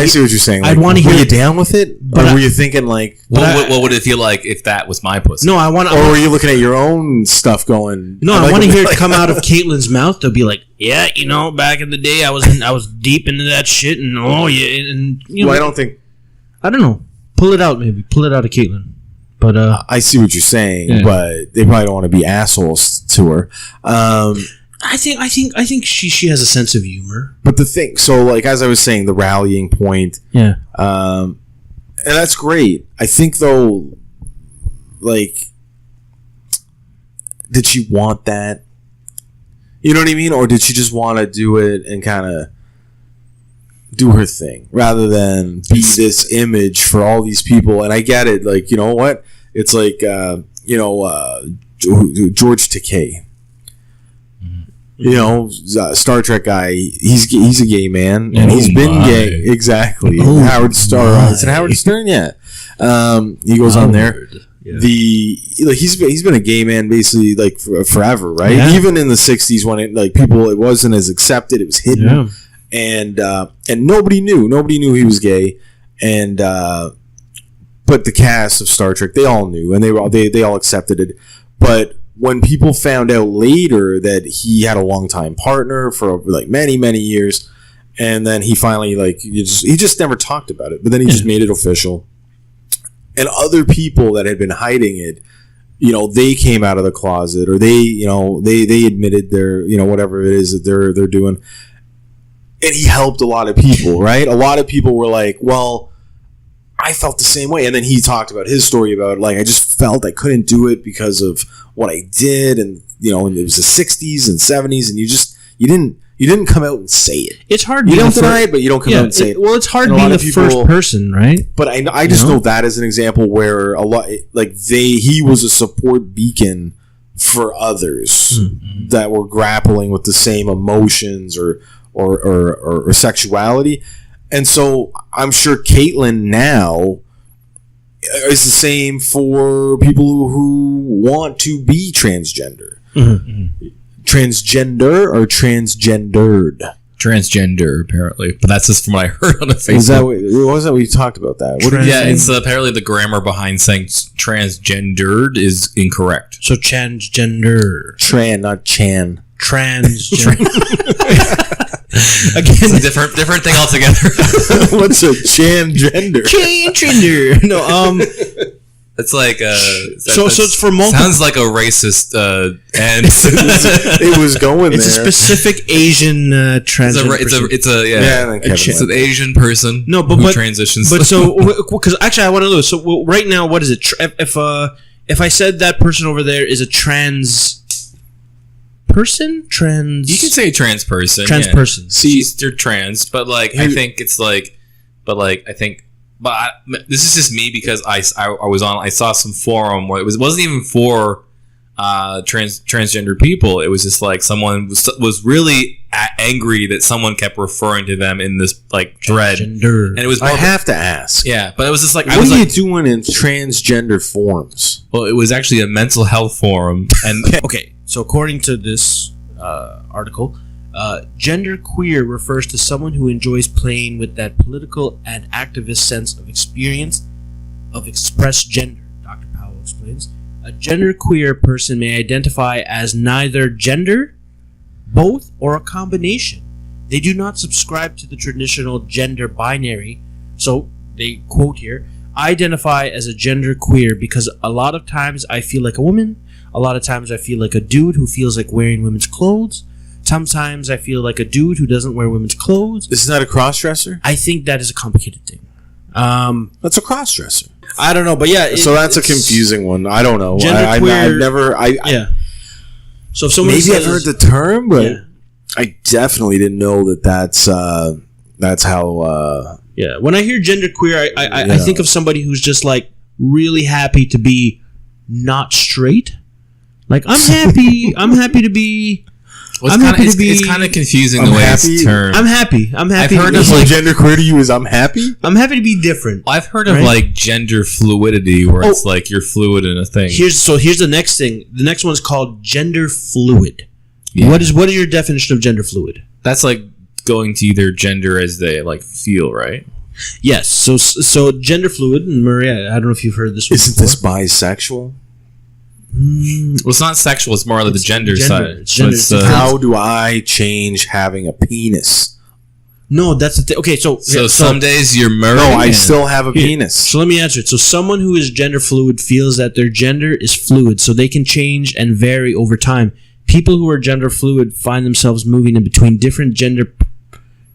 Speaker 3: see what you're saying. Like,
Speaker 1: I'd want to hear.
Speaker 3: Were you down with it, or were you thinking like,
Speaker 2: what would it feel like if that was my pussy?
Speaker 1: No,
Speaker 3: or were you looking at your own stuff going?
Speaker 1: No, I want to hear it come out of Caitlyn's mouth. They'll be like, yeah, back in the day, I was deep into that shit, and and
Speaker 3: I don't think.
Speaker 1: I don't know. Pull it out, maybe. Pull it out of Caitlyn. But
Speaker 3: I see what you're saying, but they probably don't want to be assholes to her.
Speaker 1: I think she has a sense of humor.
Speaker 3: But the thing, so like as I was saying, the rallying point, and that's great. I think though, like, did she want that? You know what I mean, or did she just want to do it and kind of do her thing rather than be this image for all these people? And I get it. Like, you know what? It's like George Takei. Star Trek guy. He's a gay man, and he's been gay. Exactly. Howard Stern. Is it Howard Stern? Yeah. He goes on there. Yeah. He's been a gay man basically like forever, right? Yeah. Even in the '60s when it wasn't as accepted, it was hidden, and nobody knew he was gay, and but the cast of Star Trek, they all knew, and they all accepted it, but when people found out later that he had a longtime partner for like many years, and then he finally he just never talked about it, but then he just made it official. and other people that had been hiding it, you know, they came out of the closet, or they, you know, they admitted their, you know, whatever it is that they're doing. And he helped a lot of people, right? A lot of people were like, well, I felt the same way. And then he talked about his story about, like, I just felt I couldn't do it because of what I did. And, you know, and it was the 60s and 70s, and you didn't come out and say it.
Speaker 1: It's hard.
Speaker 3: You don't deny it, but you don't come out and say it.
Speaker 1: Well, it's hard
Speaker 3: And a
Speaker 1: being
Speaker 3: lot
Speaker 1: the
Speaker 3: of
Speaker 1: first
Speaker 3: people-
Speaker 1: person, right?
Speaker 3: But I just know that as an example where a lot, like, he was a support beacon for others that were grappling with the same emotions or sexuality. And so I'm sure Caitlyn now is the same for people who want to be transgender. Transgender or transgendered?
Speaker 2: Transgender, apparently, but that's just from what I heard on the Facebook.
Speaker 3: Is that what you talked about that? What did you
Speaker 2: Yeah,
Speaker 3: say?
Speaker 2: it's apparently the grammar behind saying transgendered is incorrect.
Speaker 1: So transgender,
Speaker 3: Tran, not Chan.
Speaker 1: transgender.
Speaker 2: It's a different thing altogether.
Speaker 3: What's a transgender?
Speaker 1: Transgender. No,
Speaker 2: It's like
Speaker 1: so it's for multiple.
Speaker 2: sounds like a racist and
Speaker 3: It was going
Speaker 1: It's
Speaker 3: there.
Speaker 1: a specific Asian transgender. person.
Speaker 2: it's a
Speaker 3: Kevin
Speaker 2: an Asian person.
Speaker 1: No,
Speaker 2: who
Speaker 1: but
Speaker 2: transitions.
Speaker 1: But so, because actually, I want to know. So right now, what is it? If I said that person over there is a trans person,
Speaker 2: you can say trans person.
Speaker 1: trans
Speaker 2: yeah.
Speaker 1: person.
Speaker 2: They're trans, but like I think it's like, this is just me because I saw some forum where it wasn't even for transgender people. It was just like someone was really angry that someone kept referring to them in this like dread,
Speaker 1: Gender.
Speaker 2: and it was
Speaker 3: I
Speaker 2: more
Speaker 3: have to ask.
Speaker 2: yeah, but it was just like
Speaker 3: What are you doing in transgender forums?
Speaker 2: well, it was actually a mental health forum, and
Speaker 1: Okay, so according to this article, gender queer refers to someone who enjoys playing with that political and activist sense of experience of expressed gender. Dr. Powell explains. A gender queer person may identify as neither gender, both, or a combination. They do not subscribe to the traditional gender binary. So, they quote here, I identify as a gender queer because a lot of times I feel like a woman, a lot of times I feel like a dude who feels like wearing women's clothes, sometimes I feel like a dude who doesn't wear women's clothes.
Speaker 3: This is not a cross-dresser?
Speaker 1: I think that is a complicated thing.
Speaker 3: That's a cross-dresser.
Speaker 1: I don't know, but yeah.
Speaker 3: So that's a confusing one. I don't know. I've
Speaker 1: Genderqueer-
Speaker 3: never...
Speaker 1: Yeah. So if someone
Speaker 3: Maybe
Speaker 1: says,
Speaker 3: I've heard the term, but
Speaker 1: Yeah.
Speaker 3: I definitely didn't know that that's how...
Speaker 1: Yeah, when I hear genderqueer, I
Speaker 3: Yeah.
Speaker 1: think of somebody who's just like really happy to be not straight. Like I'm happy to be.
Speaker 2: well,
Speaker 1: I'm happy to
Speaker 2: it's
Speaker 1: be-
Speaker 2: kind of confusing
Speaker 3: I'm
Speaker 2: the way
Speaker 3: happy-
Speaker 2: it's termed.
Speaker 1: I'm happy.
Speaker 2: I've heard of
Speaker 3: So
Speaker 2: like
Speaker 3: gender queer to you is I'm happy?
Speaker 1: I'm happy to be different.
Speaker 2: I've heard of
Speaker 1: Right?
Speaker 2: like gender fluidity, where it's
Speaker 1: Oh.
Speaker 2: like you're fluid in a thing.
Speaker 1: Here's the next thing. The next one's called gender fluid.
Speaker 2: Yeah.
Speaker 1: What is your definition of gender fluid?
Speaker 2: That's like going to either gender as they like feel, right?
Speaker 1: Yes. So gender fluid, and Maria, I don't know if you've heard this one
Speaker 3: Isn't
Speaker 1: before.
Speaker 3: this bisexual?
Speaker 2: Well, it's not sexual; it's more like the gender side.
Speaker 1: It's gender.
Speaker 2: It's,
Speaker 3: How do I change having a penis?
Speaker 1: No, that's the thing. Okay, so
Speaker 2: some days you're
Speaker 3: No,
Speaker 2: murdered.
Speaker 3: I still have a
Speaker 1: Here,
Speaker 3: penis.
Speaker 1: So let me answer it. So someone who is gender fluid feels that their gender is fluid, so they can change and vary over time. People who are gender fluid find themselves moving in between different gender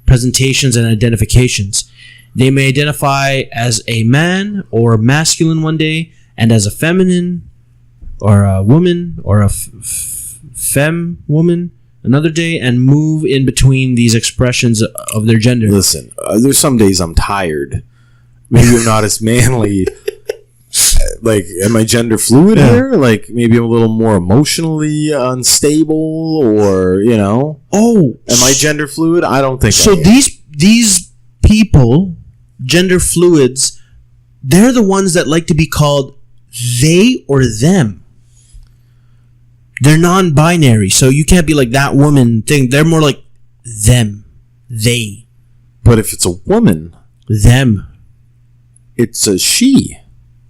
Speaker 1: presentations and identifications. They may identify as a man or masculine one day, and as a feminine or a woman or a femme woman another day, and move in between these expressions of their gender.
Speaker 3: Listen, there's some days I'm tired. Maybe I'm not as manly. Like, am I gender fluid here? Like, maybe I'm a little more emotionally unstable, or
Speaker 1: Oh,
Speaker 3: am I gender fluid? I don't think
Speaker 1: so.
Speaker 3: I am.
Speaker 1: These people, gender fluids, they're the ones that like to be called they or them. They're non-binary, so you can't be like that woman thing. They're more like them, they,
Speaker 3: But if it's a woman,
Speaker 1: them.
Speaker 3: it's a she.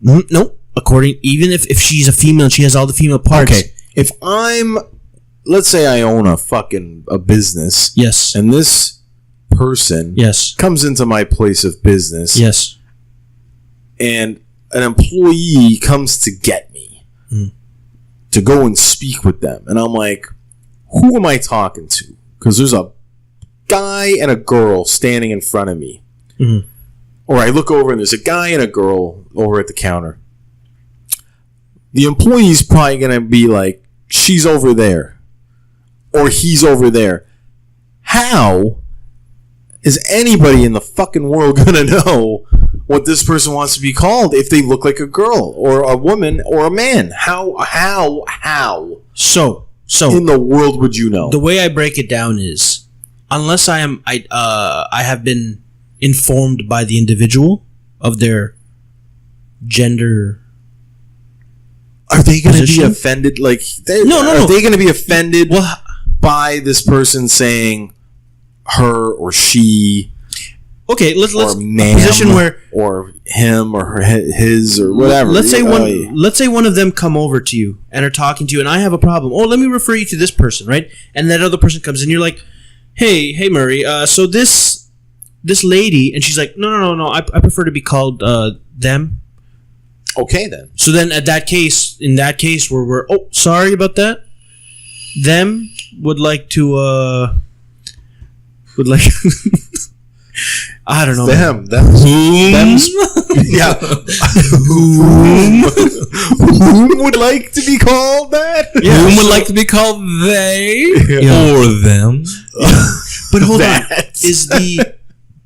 Speaker 1: Nope. Even if she's a female and she has all the female parts.
Speaker 3: Okay, if let's say I own a business,
Speaker 1: Yes.
Speaker 3: and this person
Speaker 1: Yes.
Speaker 3: comes into my place of business,
Speaker 1: Yes.
Speaker 3: and an employee comes to get me to go and speak with them, and I'm like, who am I talking to? Because there's a guy and a girl standing in front of me. Or I look over and there's a guy and a girl over at the counter. The employee's probably going to be like, she's over there. Or he's over there. How is anybody in the fucking world going to know what this person wants to be called if they look like a girl or a woman or a man? How
Speaker 1: So
Speaker 3: in the world would you know?
Speaker 1: the way I break it down is, unless I have been informed by the individual of their gender.
Speaker 3: Are they going to be
Speaker 1: Position?
Speaker 3: offended? Like,
Speaker 1: No.
Speaker 3: Are they going to be offended
Speaker 1: Well,
Speaker 3: by this person saying her or she
Speaker 1: okay, let's
Speaker 3: or ma'am
Speaker 1: position where
Speaker 3: or him or her, his or whatever?
Speaker 1: let's say one of them come over to you and are talking to you, and I have a problem. Oh, let me refer you to this person, right? And that other person comes in, you're like, hey Murray, so this lady, and she's like, no, I prefer to be called them.
Speaker 3: Okay, then.
Speaker 1: So then in that case where we're sorry about that, them would like I don't know.
Speaker 3: Them. Yeah. Whom would like to be called that?
Speaker 1: Yeah,
Speaker 2: Whom would
Speaker 1: so-
Speaker 2: like to be called they
Speaker 1: Yeah.
Speaker 2: or them?
Speaker 1: But hold on.
Speaker 3: That.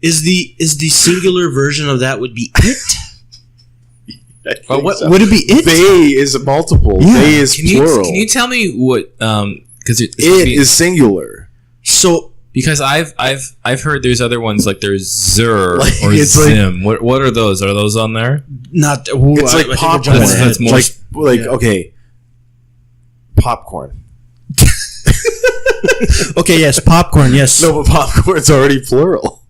Speaker 1: Is the singular version of that would be it?
Speaker 3: What
Speaker 1: Would it be it?
Speaker 3: They is a multiple.
Speaker 1: Yeah.
Speaker 3: They is plural.
Speaker 2: Can you tell me what? Because
Speaker 3: it is singular.
Speaker 1: So
Speaker 2: because I've heard there's other ones like there's Zer
Speaker 3: Like,
Speaker 2: or
Speaker 3: it's like-
Speaker 2: Zim. What are those? Are those on there?
Speaker 1: not.
Speaker 3: It's like popcorn.
Speaker 2: That's more-
Speaker 3: like
Speaker 1: Yeah.
Speaker 3: okay, popcorn.
Speaker 1: Okay, yes, popcorn. Yes.
Speaker 3: No, but popcorn's already plural.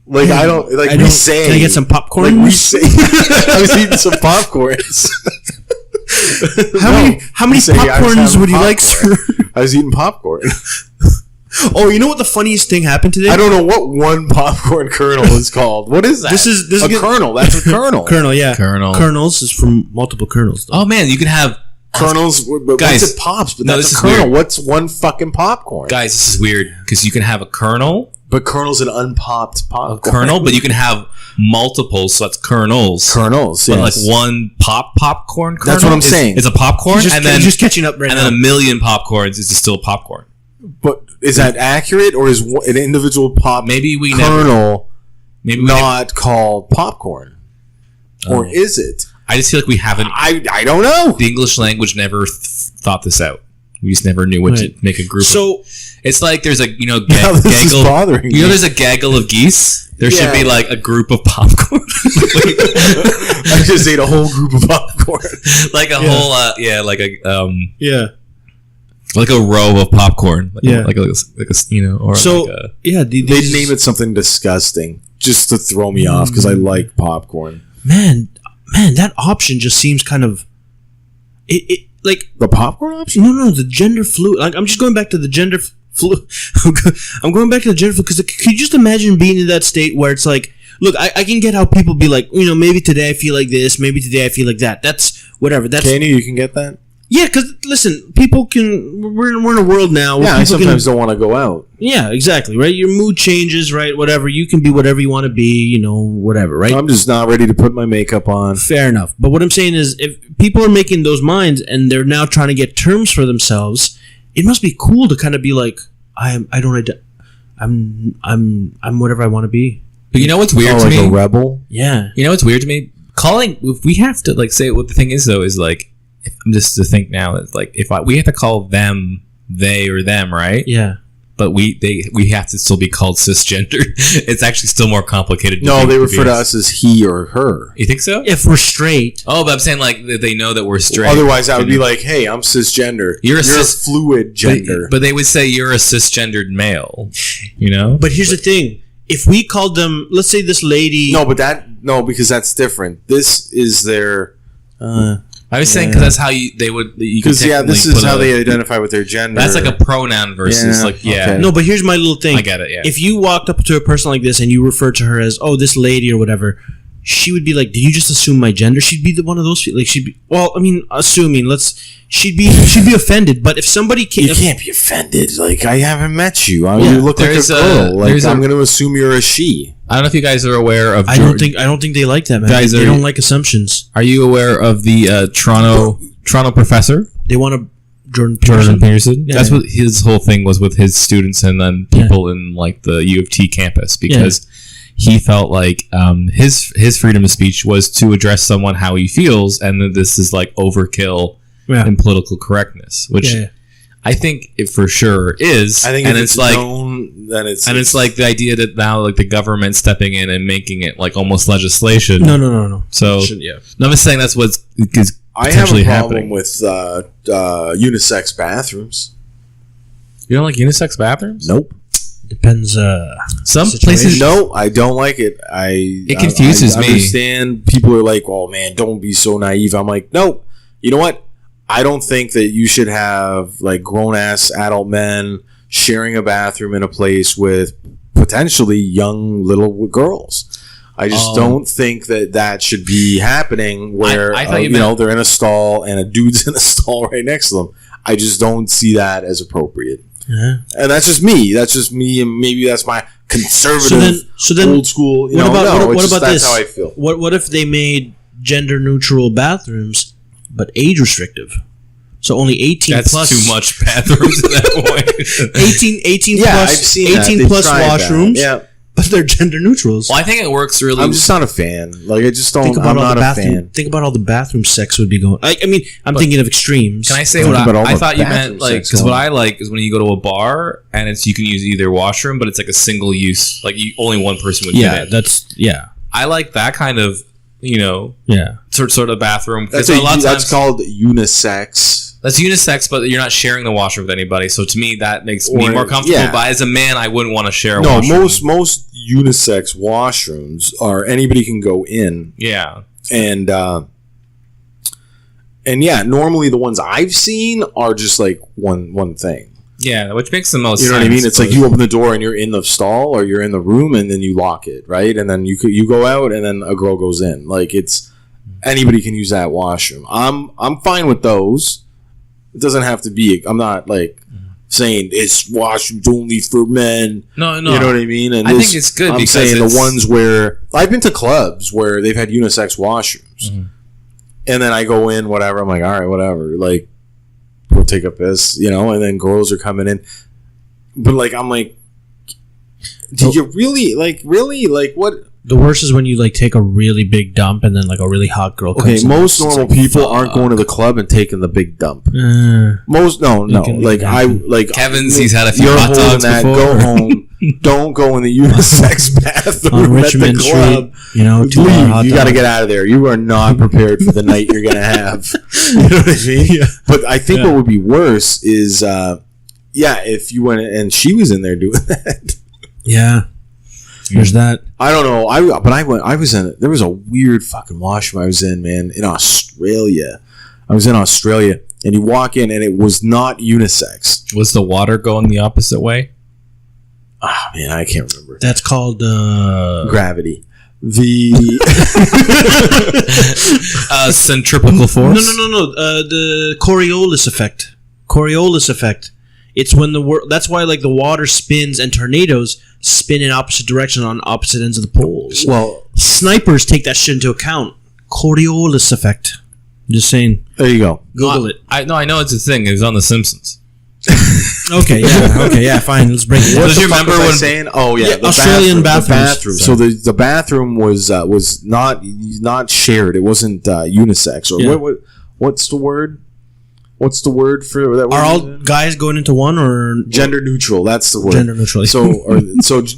Speaker 3: Like I don't like
Speaker 1: I
Speaker 3: we
Speaker 1: don't-
Speaker 3: say.
Speaker 1: Can I get some popcorn?
Speaker 3: Like we say. I was eating some popcorns.
Speaker 1: How many
Speaker 3: we say, I was
Speaker 1: popcorns
Speaker 3: having
Speaker 1: would you like,
Speaker 3: popcorn.
Speaker 1: sir?
Speaker 3: I was eating popcorn.
Speaker 1: Oh, you know what the funniest thing happened today?
Speaker 3: I don't know what one popcorn kernel is called. What is that?
Speaker 1: This is
Speaker 3: a kernel. That's a kernel.
Speaker 1: Kernel, yeah.
Speaker 2: Kernel.
Speaker 1: Kernels is from multiple kernels.
Speaker 2: Oh man, you can have
Speaker 3: Kernels, but
Speaker 2: Guys,
Speaker 3: what's it pops? But
Speaker 2: no,
Speaker 3: that's
Speaker 2: this
Speaker 3: a
Speaker 2: is
Speaker 3: kernel.
Speaker 2: weird.
Speaker 3: What's one fucking popcorn?
Speaker 2: guys. This is weird because you can have a kernel,
Speaker 3: But kernel's an unpopped popcorn.
Speaker 2: kernel, but you can have multiples. So that's kernels.
Speaker 3: Kernels,
Speaker 2: But
Speaker 3: yes.
Speaker 2: like one popcorn kernel.
Speaker 3: That's what I'm
Speaker 2: is-
Speaker 3: saying.
Speaker 2: It's a popcorn,
Speaker 1: He's
Speaker 2: and then
Speaker 1: just catching up right
Speaker 2: and
Speaker 1: now.
Speaker 2: then a million popcorns is still popcorn.
Speaker 3: But is that accurate, or is an individual
Speaker 2: Maybe we never.
Speaker 3: kernel
Speaker 2: Maybe we never,
Speaker 3: not called popcorn? Or is it?
Speaker 2: I just feel like we haven't.
Speaker 3: I don't know.
Speaker 2: The English language never thought this out. We just never knew what to
Speaker 1: Right.
Speaker 2: make a group.
Speaker 1: So
Speaker 2: It's like there's a
Speaker 3: Now this is
Speaker 2: gaggle.
Speaker 3: bothering
Speaker 2: You know,
Speaker 3: me.
Speaker 2: there's a gaggle of geese. There should
Speaker 3: Yeah.
Speaker 2: be like a group of popcorn,
Speaker 3: I just ate a whole group of popcorn.
Speaker 2: like a whole like a
Speaker 1: yeah.
Speaker 2: like a row of popcorn. Like
Speaker 1: Yeah.
Speaker 2: like a or
Speaker 1: So
Speaker 2: like a,
Speaker 1: yeah,
Speaker 3: They'd name it something disgusting just to throw me off because I like popcorn.
Speaker 1: Man, that option just seems kind of it like
Speaker 3: The popcorn option?
Speaker 1: no, the gender fluid. Like I'm just going back to the gender fluid. I'm going back to the gender fluid because could you just imagine being in that state where it's like, look, I can get how people be like, maybe today I feel like this, maybe today I feel like that. That's whatever. That's
Speaker 3: Can you can get that?
Speaker 1: yeah. Because listen, people can. We're in a world now. Where
Speaker 3: Yeah, I
Speaker 1: people
Speaker 3: sometimes don't want to go out.
Speaker 1: Yeah, exactly. Right. Your mood changes. Right. Whatever. You can be whatever you want to be. Whatever. Right.
Speaker 3: I'm just not ready to put my makeup on.
Speaker 1: Fair enough. But what I'm saying is, if people are making those minds and they're now trying to get terms for themselves, it must be cool to kind of be like, I'm whatever I want to be.
Speaker 2: but you know what's weird to
Speaker 3: like
Speaker 2: me?
Speaker 3: a rebel.
Speaker 1: Yeah.
Speaker 2: You know what's weird to me? Calling, if we have to like say what the thing is though is like, if I'm just to think now, it's like we have to call them they or them, right?
Speaker 1: Yeah.
Speaker 2: But we have to still be called cisgender. It's actually still more complicated.
Speaker 3: No, they refer to us as he or her.
Speaker 2: You think so?
Speaker 1: If we're straight.
Speaker 2: Oh, but I'm saying like that they know that we're straight.
Speaker 3: Otherwise, I would be like, "Hey, I'm cisgender.
Speaker 2: You're a cis-
Speaker 3: fluid gender."
Speaker 2: But they would say you're a cisgendered male. You know?
Speaker 1: But here's the thing: if we called them, let's say this lady.
Speaker 3: No, because that's different. This is their.
Speaker 2: I was saying because that's how they would.
Speaker 3: Because this is how they identify with their gender.
Speaker 2: That's like a pronoun versus
Speaker 3: okay.
Speaker 1: No, but here's my little thing.
Speaker 2: I get it. Yeah.
Speaker 1: If you walked up to a person like this and you referred to her as, "Oh, this lady" or whatever, she would be like, "Did you just assume my gender?" She'd be one of those people. Like she'd be. Well, I mean, assuming. She'd be offended. But if somebody
Speaker 3: you can't be offended. Like I haven't met you. You look like a girl. I'm going to assume you're a she.
Speaker 2: I don't know if you guys are aware of.
Speaker 1: I don't think they like that, man. They don't like assumptions.
Speaker 2: Are you aware of the Toronto professor?
Speaker 1: They want to.
Speaker 2: Jordan Peterson. Yeah, that's what his whole thing was with his students and then people in like the U of T campus, because he felt like his freedom of speech was to address someone how he feels, and that this is like overkill in political correctness, which I think it for sure is.
Speaker 3: I think
Speaker 2: and
Speaker 3: it's like known, then
Speaker 2: it's like the idea that now like the government stepping in and making it like almost legislation.
Speaker 1: No.
Speaker 2: So I'm just saying that's what's is
Speaker 3: I have a problem with unisex bathrooms.
Speaker 2: You don't like unisex bathrooms?
Speaker 3: Nope.
Speaker 1: Depends.
Speaker 2: Some places.
Speaker 3: No, I don't like it. It
Speaker 2: confuses me.
Speaker 3: I understand people are like, "Oh man, don't be so naive." I'm like, no. You know what? I don't think that you should have like grown ass adult men sharing a bathroom in a place with potentially young little girls. I just don't think that should be happening where
Speaker 2: I thought
Speaker 3: they're in a stall and a dude's in a stall right next to them. I just don't see that as appropriate. And that's just me. And maybe that's my conservative, old school.
Speaker 1: What about
Speaker 3: that's
Speaker 1: this?
Speaker 3: how I feel.
Speaker 1: What if they made gender neutral bathrooms but age restrictive? So only 18
Speaker 2: that's
Speaker 1: plus.
Speaker 2: Too much bathrooms at that point.
Speaker 1: 18
Speaker 3: yeah,
Speaker 1: plus.
Speaker 3: I've seen
Speaker 1: 18
Speaker 3: that.
Speaker 1: plus washrooms.
Speaker 3: Yeah.
Speaker 1: But they're gender neutrals.
Speaker 2: Well, I think it works really.
Speaker 3: I'm just not a fan. Like I just don't. I'm not a fan.
Speaker 1: Think about all the bathroom sex would be going. I mean, I'm thinking of extremes.
Speaker 2: Can I say what I thought you meant? Like, because what I like is when you go to a bar and you can use either washroom, but it's like a single use. Like only one person would get in. I like that kind of sort of bathroom.
Speaker 3: That's called unisex.
Speaker 2: That's unisex, but you're not sharing the washroom with anybody. So to me, that makes me more comfortable. Yeah. But as a man, I wouldn't want to share a washroom.
Speaker 3: Most unisex washrooms are anybody can go in.
Speaker 2: Yeah.
Speaker 3: And normally the ones I've seen are just like one thing.
Speaker 2: Yeah, which makes the most sense.
Speaker 3: You know what I mean? It's like you open the door and you're in the stall or you're in the room and then you lock it, right? And then you go out and then a girl goes in. Like it's anybody can use that washroom. I'm fine with those. It doesn't have to be. I'm not like saying it's washrooms only for men.
Speaker 2: No.
Speaker 3: You know what I mean? And
Speaker 2: I think it's good.
Speaker 3: I'm saying the ones where I've been to clubs where they've had unisex washrooms, and then I go in, whatever. I'm like, all right, whatever. Like, we'll take a piss, and then girls are coming in, but like, I'm like, do you really like what?
Speaker 1: The worst is when you like take a really big dump and then like a really hot girl comes in.
Speaker 3: Most normal people aren't going to the club and taking the big dump. Most no. Like
Speaker 2: Kevin's, he's had a few hot dogs before.
Speaker 3: Go home. Don't go in the unisex bathroom
Speaker 1: on Richmond Street.
Speaker 3: Leave. You got to get out of there. You are not prepared for the night you're gonna have. You know what I mean? Yeah. But I think what would be worse is, if you went and she was in there doing that.
Speaker 1: Yeah. There's that.
Speaker 3: I don't know. I was in it. There was a weird fucking washroom I was in, man, in Australia. I was in Australia, and you walk in, and it was not unisex.
Speaker 2: Was the water going the opposite way?
Speaker 3: Ah, man, I can't remember.
Speaker 1: That's called
Speaker 3: gravity. The
Speaker 2: centripetal force.
Speaker 1: No. The Coriolis effect. Coriolis effect. It's when that's why like the water spins and tornadoes spin in opposite direction on opposite ends of the poles.
Speaker 3: Well,
Speaker 1: snipers take that shit into account. Coriolis effect. I'm just saying.
Speaker 3: There you go.
Speaker 1: Google it.
Speaker 2: I know it's a thing. It was on The Simpsons.
Speaker 1: Okay, fine. Let's break it down.
Speaker 3: What you remember when saying? Oh yeah, the
Speaker 1: Australian
Speaker 3: bathroom. So the bathroom was not shared. It wasn't unisex or what's the word? What's the word for that?
Speaker 1: Are all guys going into one or
Speaker 3: gender neutral? That's the word.
Speaker 1: Gender neutral.
Speaker 3: So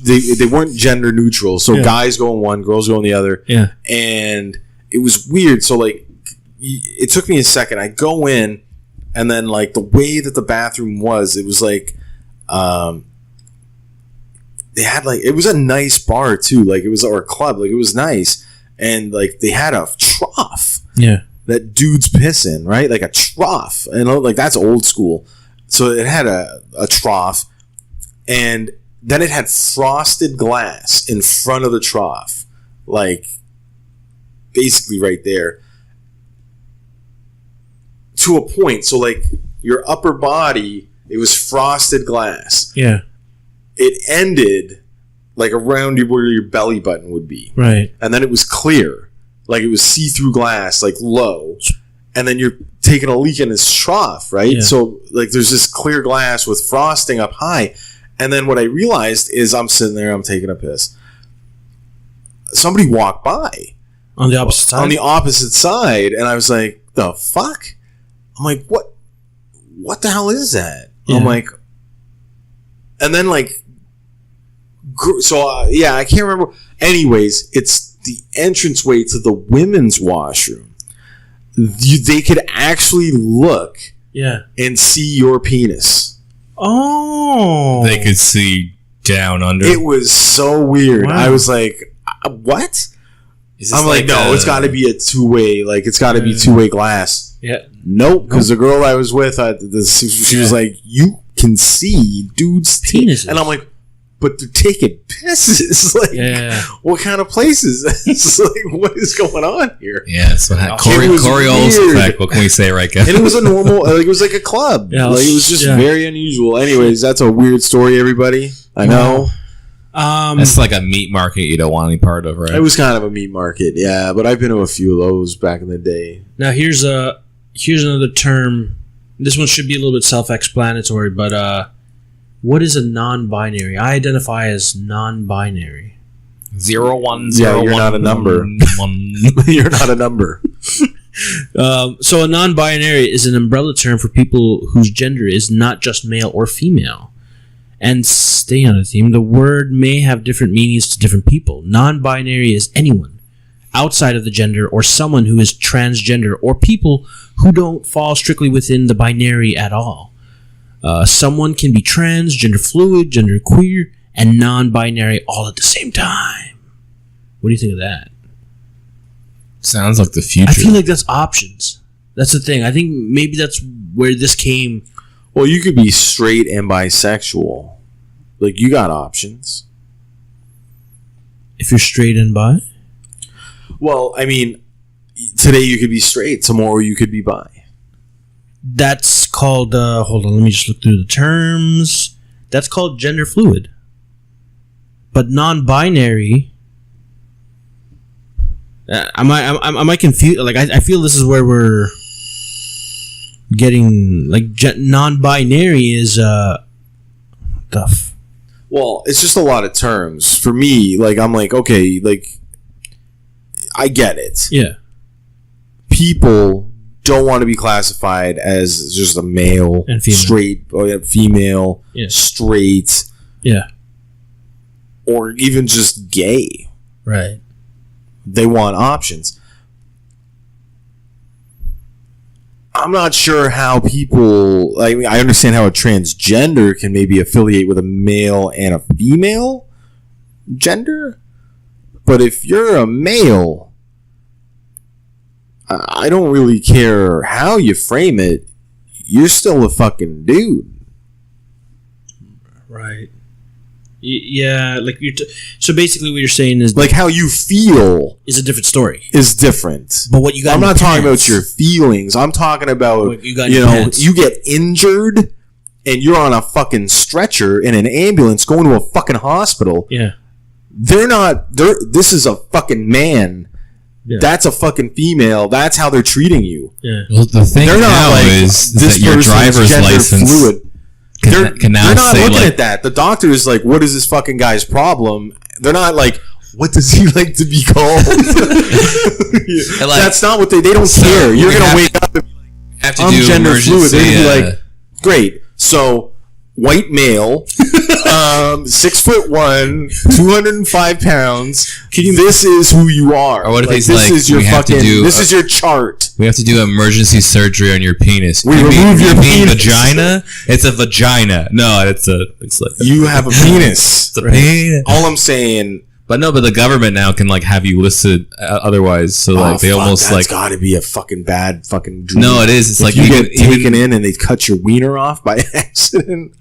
Speaker 3: they weren't gender neutral. So guys go in one, girls go in the other.
Speaker 1: Yeah.
Speaker 3: And it was weird. So like, it took me a second. I go in, and then like the way that the bathroom was, it was like, they had like, it was a nice bar too. Like it was, or a club. Like it was nice, and like they had a trough.
Speaker 1: Yeah.
Speaker 3: That dudes piss in, right? Like a trough. And like that's old school. So it had a trough, and then it had frosted glass in front of the trough. Like basically right there. To a point. So, like, your upper body, it was frosted glass.
Speaker 1: Yeah.
Speaker 3: It ended, like, around where your belly button would be.
Speaker 1: Right.
Speaker 3: And then it was clear. Like, it was see-through glass, like, low. And then you're taking a leak in his trough, right?
Speaker 1: Yeah.
Speaker 3: So, like, there's this clear glass with frosting up high. And then what I realized is I'm sitting there, I'm taking a piss. Somebody walked by.
Speaker 1: On the opposite side?
Speaker 3: On the opposite side. And I was like, the fuck? I'm like, what the hell is that?
Speaker 1: Yeah.
Speaker 3: I'm like, and then like, so I can't remember. Anyways, it's the entranceway to the women's washroom. They could actually look and see your penis.
Speaker 1: Oh.
Speaker 2: They could see down under.
Speaker 3: It was so weird.
Speaker 1: Wow.
Speaker 3: I was like, what? I'm like, no, it's got to be a two-way. Like, it's got to be two-way glass.
Speaker 1: Yeah.
Speaker 3: Nope, because the girl I was with, she was like, you can see dudes'
Speaker 1: penises.
Speaker 3: And I'm like, but they're taking pisses. Like, what kind of place is this? Like, what is going on here?
Speaker 2: Yeah, so Coriolis effect. What can we say, right, Kevin?
Speaker 3: And it was a normal, like, it was like a club.
Speaker 1: Yeah,
Speaker 3: like, it was just very unusual. Anyways, that's a weird story, everybody. I know.
Speaker 2: It's like a meat market you don't want any part of, right?
Speaker 3: It was kind of a meat market, yeah. But I've been to a few of those back in the day.
Speaker 1: Now, here's another term. This one should be a little bit self-explanatory, but what is a non-binary? I identify as non-binary.
Speaker 2: 0, 1, 0,
Speaker 3: yeah, you're
Speaker 2: 1,
Speaker 3: not a number.
Speaker 2: 1.
Speaker 3: You're not a number.
Speaker 1: So a non-binary is an umbrella term for people whose gender is not just male or female. And stay on the theme, the word may have different meanings to different people. Non-binary is anyone outside of the gender or someone who is transgender or people who don't fall strictly within the binary at all. Someone can be trans, gender fluid, gender queer, and non-binary all at the same time. What do you think of that?
Speaker 2: Sounds like the future.
Speaker 1: I feel like that's options. That's the thing. I think maybe that's where this came.
Speaker 3: Well, you could be straight and bisexual. Like, you got options.
Speaker 1: If you're straight and bi?
Speaker 3: Well, I mean, today you could be straight. Tomorrow you could be bi.
Speaker 1: That's called, hold on, let me just look through the terms. That's called gender fluid. But non-binary... Am I confused? Like, I feel this is where we're getting, like, non-binary is, tough.
Speaker 3: Well, it's just a lot of terms. For me, like, I'm like, okay, like, I get it.
Speaker 1: Yeah.
Speaker 3: People don't want to be classified as just a male,
Speaker 1: and female.
Speaker 3: Straight, or female, straight, or even just gay.
Speaker 1: Right.
Speaker 3: They want options. I'm not sure how people... I mean, I understand how a transgender can maybe affiliate with a male and a female gender. But if you're a male, I don't really care how you frame it. You're still a fucking dude.
Speaker 1: Right. Yeah, like so basically what you're saying is
Speaker 3: like how you feel
Speaker 1: is a different story.
Speaker 3: Is different.
Speaker 1: But what you got
Speaker 3: I'm not talking about your feelings. I'm talking about you get injured and you're on a fucking stretcher in an ambulance going to a fucking hospital.
Speaker 1: Yeah.
Speaker 3: This is a fucking man. Yeah. That's a fucking female. That's how they're treating you.
Speaker 2: Yeah. Well, the thing now is that your driver's license fluid.
Speaker 3: They're not looking at that. The doctor is like, what is this fucking guy's problem? They're not like, what does he like to be called? That's not what they don't care. You're going to wake up and be like, I'm gender fluid. They're going to be like, great. So, white male, 6'1", 205 pounds. This is who you are.
Speaker 2: Or what if he's
Speaker 3: this
Speaker 2: like,
Speaker 3: is your fucking, this is your chart.
Speaker 2: We have to do emergency surgery on your penis.
Speaker 3: We remove your penis.
Speaker 2: Vagina? It's a vagina. No, it's like
Speaker 3: you have a penis.
Speaker 2: It's a penis.
Speaker 3: All I'm saying.
Speaker 2: But no, but the government now can like have you listed otherwise. So like they almost
Speaker 3: that's got to be a fucking bad fucking dream.
Speaker 2: No, it is. It's
Speaker 3: if
Speaker 2: like
Speaker 3: you get taken in and they cut your wiener off by accident.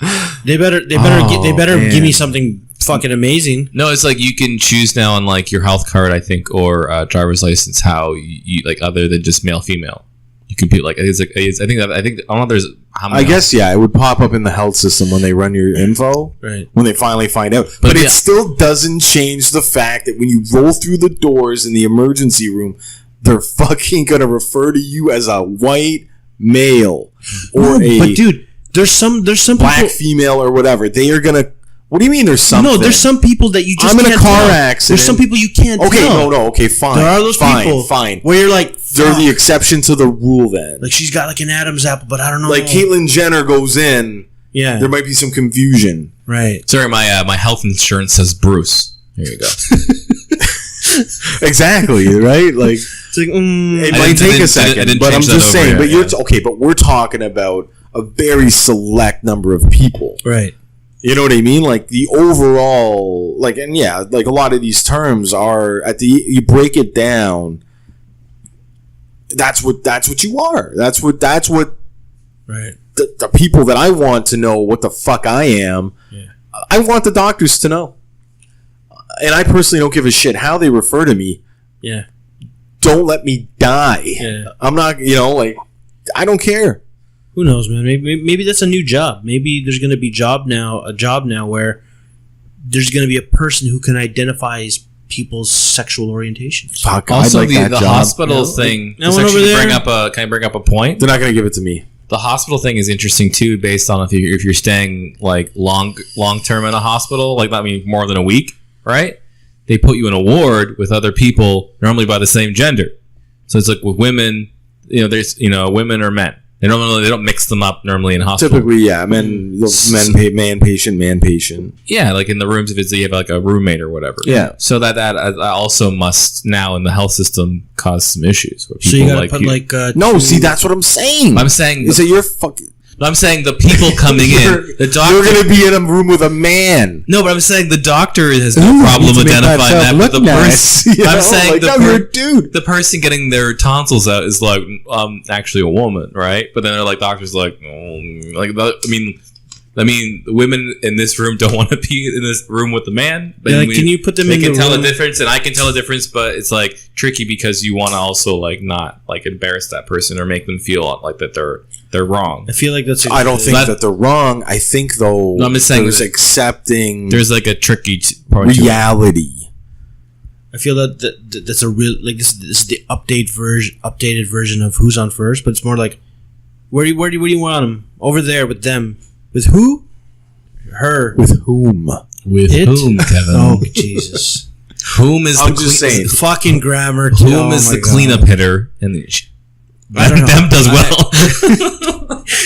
Speaker 1: They better give me something fucking amazing.
Speaker 2: No, it's like you can choose now on like your health card, I think, or driver's license how you like other than just male female. You can be like I don't know. There's how many.
Speaker 3: I guess it would pop up in the health system when they run your info,
Speaker 1: right?
Speaker 3: When they finally find out. But it still doesn't change the fact that when you roll through the doors in the emergency room, they're fucking gonna refer to you as a white male or
Speaker 1: but dude, there's some
Speaker 3: black
Speaker 1: people,
Speaker 3: female or whatever. They are gonna. What do you mean? There's something.
Speaker 1: No, there's some people that you just.
Speaker 3: I'm in
Speaker 1: can't
Speaker 3: a car
Speaker 1: tell.
Speaker 3: accident.
Speaker 1: There's some people you can't.
Speaker 3: Okay,
Speaker 1: tell.
Speaker 3: no. Okay, fine.
Speaker 1: There are those people.
Speaker 3: Fine.
Speaker 1: Where you're like,
Speaker 3: they're the exception to the rule. Then,
Speaker 1: like she's got like an Adam's apple, but I don't know.
Speaker 3: Like Caitlyn Jenner goes in.
Speaker 1: Yeah,
Speaker 3: there might be some confusion.
Speaker 1: Right.
Speaker 2: Sorry, my health insurance says Bruce. There you go.
Speaker 3: Exactly. Right. Like
Speaker 1: it's like,
Speaker 3: it might take a second, but I'm just saying. But okay. But we're talking about a very select number of people.
Speaker 1: Right.
Speaker 3: You know what I mean? Like the overall, like, and yeah, like a lot of these terms are you break it down. That's what you are. That's what.
Speaker 1: Right.
Speaker 3: The people that I want to know what the fuck I am.
Speaker 1: Yeah.
Speaker 3: I want the doctors to know, and I personally don't give a shit how they refer to me.
Speaker 1: Yeah.
Speaker 3: Don't let me die.
Speaker 1: Yeah.
Speaker 3: I'm not. Like, I don't care.
Speaker 1: Who knows, man? Maybe that's a new job. Maybe there's going to be a job now where there's going to be a person who can identify as people's sexual orientation.
Speaker 3: Fuck,
Speaker 2: also,
Speaker 3: I'd like that
Speaker 2: the
Speaker 3: job.
Speaker 2: hospital thing.
Speaker 1: Now one over there.
Speaker 2: Can I bring up a point?
Speaker 3: They're not going to give it to me.
Speaker 2: The hospital thing is interesting too, based on if you're staying like long term in a hospital, like I mean more than a week, right? They put you in a ward with other people normally by the same gender. So it's like with women, there's women or men. They don't mix them up normally in hospital.
Speaker 3: Typically, yeah, man patient.
Speaker 2: Yeah, like in the rooms if you have like a roommate or whatever.
Speaker 3: Yeah.
Speaker 2: So that also must now in the health system cause some issues. Where
Speaker 1: So you gotta put
Speaker 3: no, see, that's what I'm saying.
Speaker 2: I'm saying
Speaker 3: is that you're fucking.
Speaker 2: I'm saying the people coming in, the doctor.
Speaker 3: You're going to be in a room with a man.
Speaker 2: No, but I'm saying the doctor has no problem identifying that. But the person, I'm saying the person getting their tonsils out is like actually a woman, right? But then they're like doctors like I mean, the women in this room don't want to be in this room with the man. But
Speaker 1: can you put them in the room? They can
Speaker 2: tell the difference, and I can tell the difference, but it's like tricky because you want to also like not like embarrass that person or make them feel like that they're wrong.
Speaker 1: I feel like that's.
Speaker 3: I don't think that they're wrong. I think though,
Speaker 2: I'm just saying
Speaker 3: there's accepting.
Speaker 2: There's like a tricky part
Speaker 3: reality.
Speaker 1: I feel that that's a real like this is the updated version of Who's on First, but it's more like where do you want them over there with them. With who? Her.
Speaker 3: With whom?
Speaker 2: With whom, Kevin?
Speaker 1: Oh, Jesus.
Speaker 2: Whom is
Speaker 3: I'm just saying.
Speaker 1: Fucking grammar.
Speaker 2: Whom is the cleanup hitter? And them does well.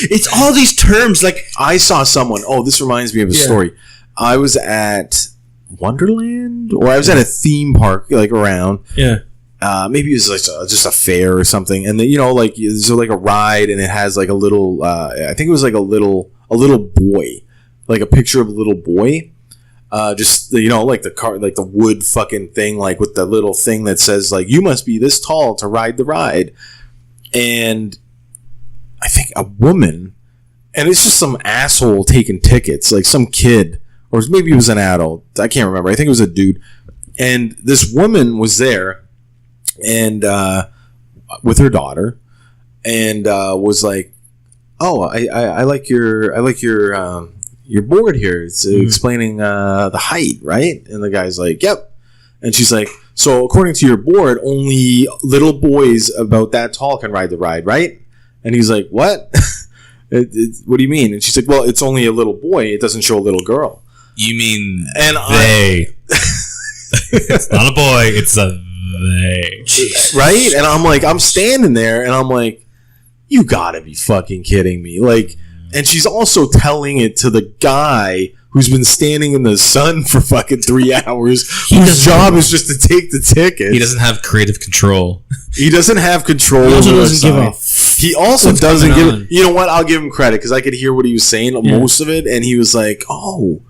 Speaker 1: It's all these terms. Like
Speaker 3: I saw someone. Oh, this reminds me of a story. I was at Wonderland, or I was at a theme park, like around.
Speaker 1: Yeah.
Speaker 3: Maybe it was like just a fair or something, and then like there's like a ride, and it has like a little. I think it was like a little boy, like a picture of a little boy. Just like the car, like the wood fucking thing, like with the little thing that says like you must be this tall to ride the ride, and I think a woman, and it's just some asshole taking tickets, like some kid, or maybe it was an adult. I can't remember. I think it was a dude, and this woman was there. And with her daughter, and was like, "Oh, I like your board here. It's explaining the height, right?" And the guy's like, "Yep." And she's like, "So according to your board, only little boys about that tall can ride the ride, right?" And he's like, "What? What do you mean?" And she's like, "Well, it's only a little boy. It doesn't show a little girl."
Speaker 2: You mean they? It's not a boy. It's a they.
Speaker 3: Right? And I'm standing there and I'm like, you gotta be fucking kidding me. Like, and she's also telling it to the guy who's been standing in the sun for fucking 3 hours, whose job is just to take the ticket.
Speaker 2: He doesn't have creative control.
Speaker 3: He doesn't have control.
Speaker 1: He also doesn't give a
Speaker 3: He also doesn't give. You know what? I'll give him credit because I could hear what he was saying, most of it, and he was like, "Oh,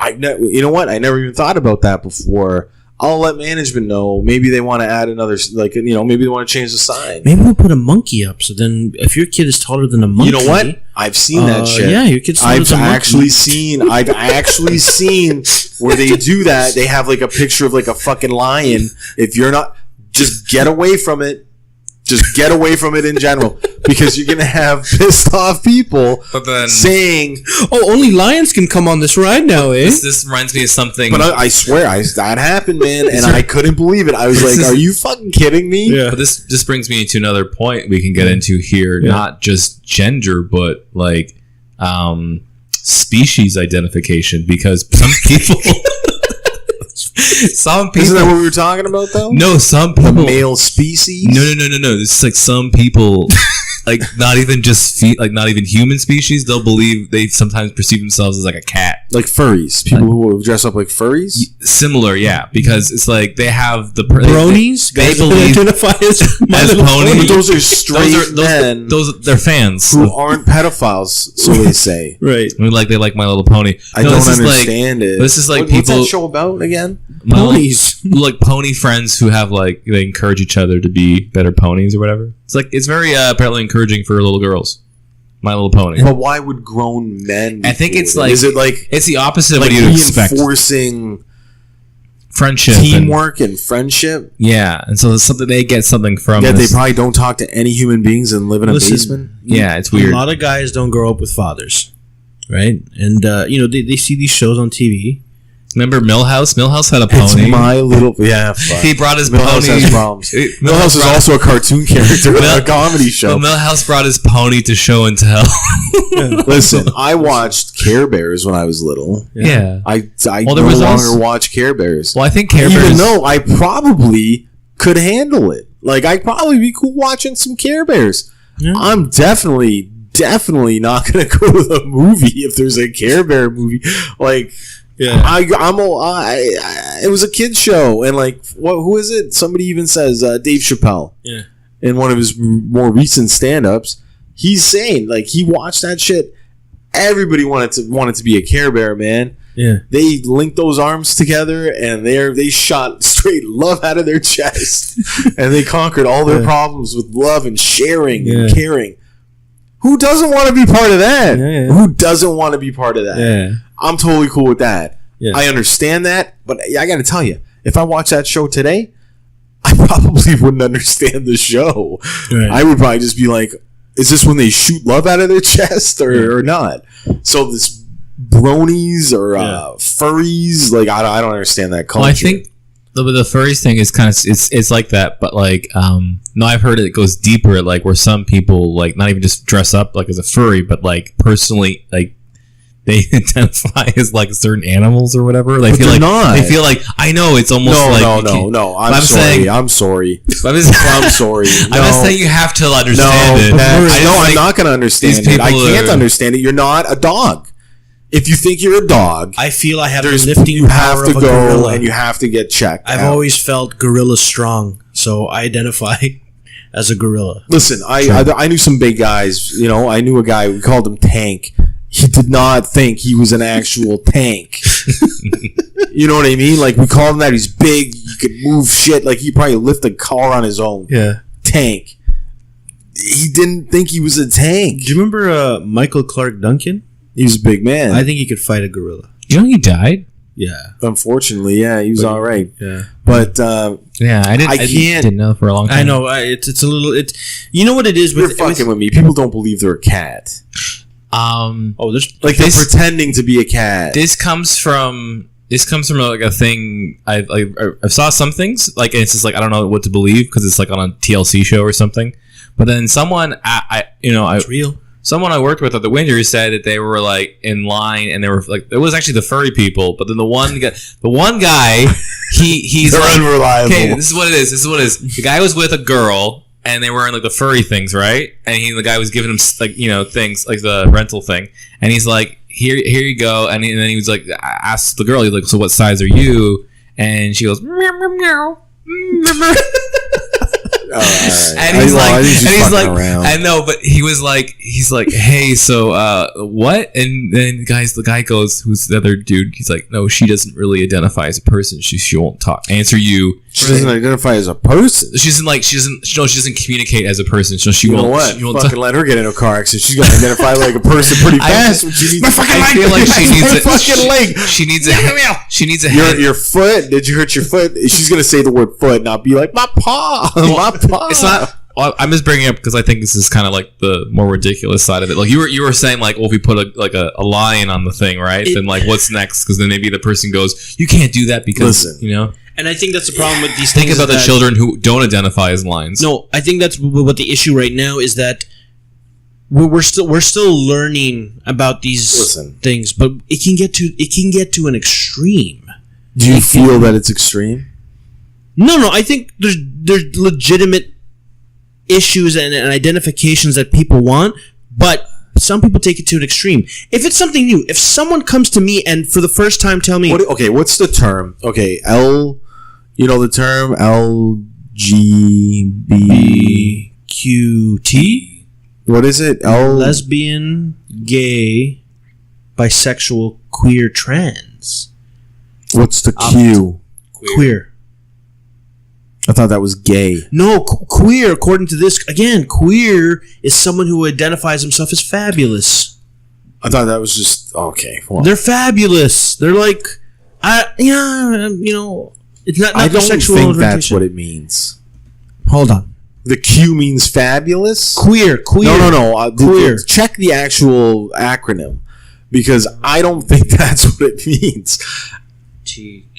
Speaker 3: you know what? I never even thought about that before. I'll let management know. Maybe they want to add another, like, maybe they want to change the sign.
Speaker 1: Maybe we'll put a monkey up. So then, if your kid is taller than a monkey,
Speaker 3: You know what? I've seen that shit.
Speaker 1: Yeah, your kid's taller
Speaker 3: I've
Speaker 1: than a monkey.
Speaker 3: actually seen where they do that. They have like a picture of like a fucking lion. If you're not, just get away from it. Just get away from it in general, because you're gonna have pissed off people saying,
Speaker 1: "Oh, only lions can come on this ride now, eh?"
Speaker 2: This reminds me of something.
Speaker 3: But I swear, that happened, man, and I couldn't believe it. I was like, "Are you fucking kidding me?"
Speaker 1: Yeah.
Speaker 2: But this brings me to another point we can get into here.
Speaker 1: Yeah.
Speaker 2: Not just gender, but like species identification, because some people. Some people.
Speaker 3: Isn't that what we were talking about, though?
Speaker 2: No, some people.
Speaker 3: The male species?
Speaker 2: No. This is like some people, like not even just not even human species. They'll believe they sometimes perceive themselves as like a cat,
Speaker 3: like furries. People who dress up like furries.
Speaker 2: Similar, yeah, because it's like they have the
Speaker 1: bronies.
Speaker 2: They believe
Speaker 1: identify as
Speaker 2: ponies.
Speaker 3: But those are straight men.
Speaker 2: They're fans
Speaker 3: who aren't pedophiles, so they say.
Speaker 1: Right.
Speaker 2: I mean, like they like My Little Pony.
Speaker 3: I don't understand it.
Speaker 2: This is like
Speaker 3: what's
Speaker 2: people.
Speaker 3: What's that show about again?
Speaker 1: Ponies.
Speaker 2: Like pony friends who have like they encourage each other to be better ponies or whatever. It's very apparently encouraging for little girls. My Little Pony.
Speaker 3: But why would grown men?
Speaker 2: I think it's like
Speaker 3: is it like
Speaker 2: it's the opposite
Speaker 3: like
Speaker 2: of what you'd expect.
Speaker 3: Reinforcing
Speaker 2: friendship,
Speaker 3: teamwork, and friendship.
Speaker 2: Yeah, and so it's something they get something from.
Speaker 3: Yeah, they probably don't talk to any human beings and live in a basement.
Speaker 2: Yeah, it's weird.
Speaker 1: A lot of guys don't grow up with fathers, right? And they see these shows on TV.
Speaker 2: Remember Millhouse? Millhouse had a pony.
Speaker 3: It's My Little
Speaker 2: He brought his
Speaker 3: Millhouse
Speaker 2: pony.
Speaker 3: Has problems. Millhouse is also a cartoon character in a comedy show.
Speaker 2: But Millhouse brought his pony to show and tell.
Speaker 3: Listen, I watched Care Bears when I was little.
Speaker 2: Yeah.
Speaker 3: I no longer watch Care Bears.
Speaker 2: Well, I think Care Bears...
Speaker 3: Even though I probably could handle it. Like, I'd probably be cool watching some Care Bears. Yeah. I'm definitely not going to go to the movie if there's a Care Bear movie. Like... Yeah, it was a kid's show, and like, who is it? Somebody even says Dave Chappelle. Yeah, in one of his more recent stand-ups, he's saying like he watched that shit. Everybody wanted to be a Care Bear, man. Yeah, they linked those arms together, and they shot straight love out of their chest, and they conquered all their problems with love and sharing and caring. Who doesn't want to be part of that? Yeah. Who doesn't want to be part of that? Yeah. I'm totally cool with that. Yeah. I understand that, but I got to tell you, if I watch that show today, I probably wouldn't understand the show. Right. I would probably just be like, is this when they shoot love out of their chest or not? So this bronies or furries, like I don't understand that culture.
Speaker 2: Well, I think the furries thing is kind of it's like that, but like no, I've heard it goes deeper, like where some people like not even just dress up like as a furry, but like personally like they identify as like certain animals or whatever. They feel like not. They feel like I know it's almost
Speaker 3: no. I'm sorry. I'm sorry. I'm sorry.
Speaker 2: No. I'm just saying you have to understand it.
Speaker 3: I'm not going to understand it. I can't understand it. You're not a dog. If you think you're a dog,
Speaker 1: I feel I have the lifting power of a gorilla,
Speaker 3: and you have to get checked.
Speaker 1: I've always felt gorilla strong, so I identify as a gorilla.
Speaker 3: Listen, I knew some big guys. You know, I knew a guy. We called him Tank. He did not think he was an actual tank. You know what I mean? Like, we called him that. He's big. He could move shit. Like, he probably lift a car on his own. Yeah. Tank. He didn't think he was a tank.
Speaker 1: Do you remember Michael Clark Duncan?
Speaker 3: He was a big man.
Speaker 1: I think he could fight a gorilla.
Speaker 2: You know he died?
Speaker 1: Yeah.
Speaker 3: Unfortunately, yeah. He was all right.
Speaker 1: Yeah.
Speaker 3: But,
Speaker 2: yeah, I didn't know for a long time.
Speaker 1: I know. It's a little... You know what it is?
Speaker 3: You're fucking with me. People don't believe they're a cat.
Speaker 1: There's
Speaker 3: like they're pretending to be a cat.
Speaker 2: This comes from like a thing. I saw some things like, and it's just like I don't know what to believe because it's like on a TLC show or something. But then someone
Speaker 1: it's real.
Speaker 2: Someone I worked with at the Windsor said that they were like in line and they were like it was actually the furry people. But then the one guy he's
Speaker 3: they're
Speaker 2: like,
Speaker 3: unreliable.
Speaker 2: Okay, this is what it is. The guy was with a girl. And they were in like the furry things, right? And the guy was giving him like things like the rental thing, and he's like, "Here you go." And then he was like, asked the girl, he's like, "So what size are you?" And she goes, "Meow, meow, meow." And he's like, I know, but he's like, hey, so what? And then the guy goes, who's the other dude? He's like, no, she doesn't really identify as a person. She won't answer you.
Speaker 3: She doesn't identify as a person.
Speaker 2: She doesn't communicate as a person. So she
Speaker 3: you
Speaker 2: won't.
Speaker 3: Know what?
Speaker 2: She won't
Speaker 3: fucking let her get in a car accident. She's gonna identify like a person pretty fast.
Speaker 2: I feel like she needs a fucking leg. She needs a head.
Speaker 3: Your foot. Did you hurt your foot? She's gonna say the word foot, not be like my paw. My paw.
Speaker 2: It's not. I'm just bringing it up because I think this is kind of like the more ridiculous side of it. Like you were saying, like, well, if we put a lion on the thing, right? Then like, what's next? Because then maybe the person goes, you can't do that because you know.
Speaker 1: And I think that's the problem with these things.
Speaker 2: Think about the children who don't identify as lions.
Speaker 1: No, I think that's what the issue right now is, that we're still learning about these things, but it can get to an extreme.
Speaker 3: Do you feel that it's extreme?
Speaker 1: No. I think there's legitimate issues and identifications that people want, but some people take it to an extreme. If it's something new, if someone comes to me and for the first time tell me,
Speaker 3: what's the term? Okay, you know the term
Speaker 1: LGBTQT?
Speaker 3: What is it?
Speaker 1: Lesbian, gay, bisexual, queer, trans.
Speaker 3: What's the Q?
Speaker 1: Queer.
Speaker 3: I thought that was gay.
Speaker 1: No, queer, according to this, again, queer is someone who identifies himself as fabulous.
Speaker 3: I thought that was just, okay. Well.
Speaker 1: They're fabulous. They're like, it's not
Speaker 3: I don't
Speaker 1: sexual
Speaker 3: think
Speaker 1: orientation.
Speaker 3: that's what it means.
Speaker 1: Hold on.
Speaker 3: The Q means fabulous?
Speaker 1: Queer.
Speaker 3: No.
Speaker 1: Queer.
Speaker 3: Check the actual acronym, because I don't think that's what it means.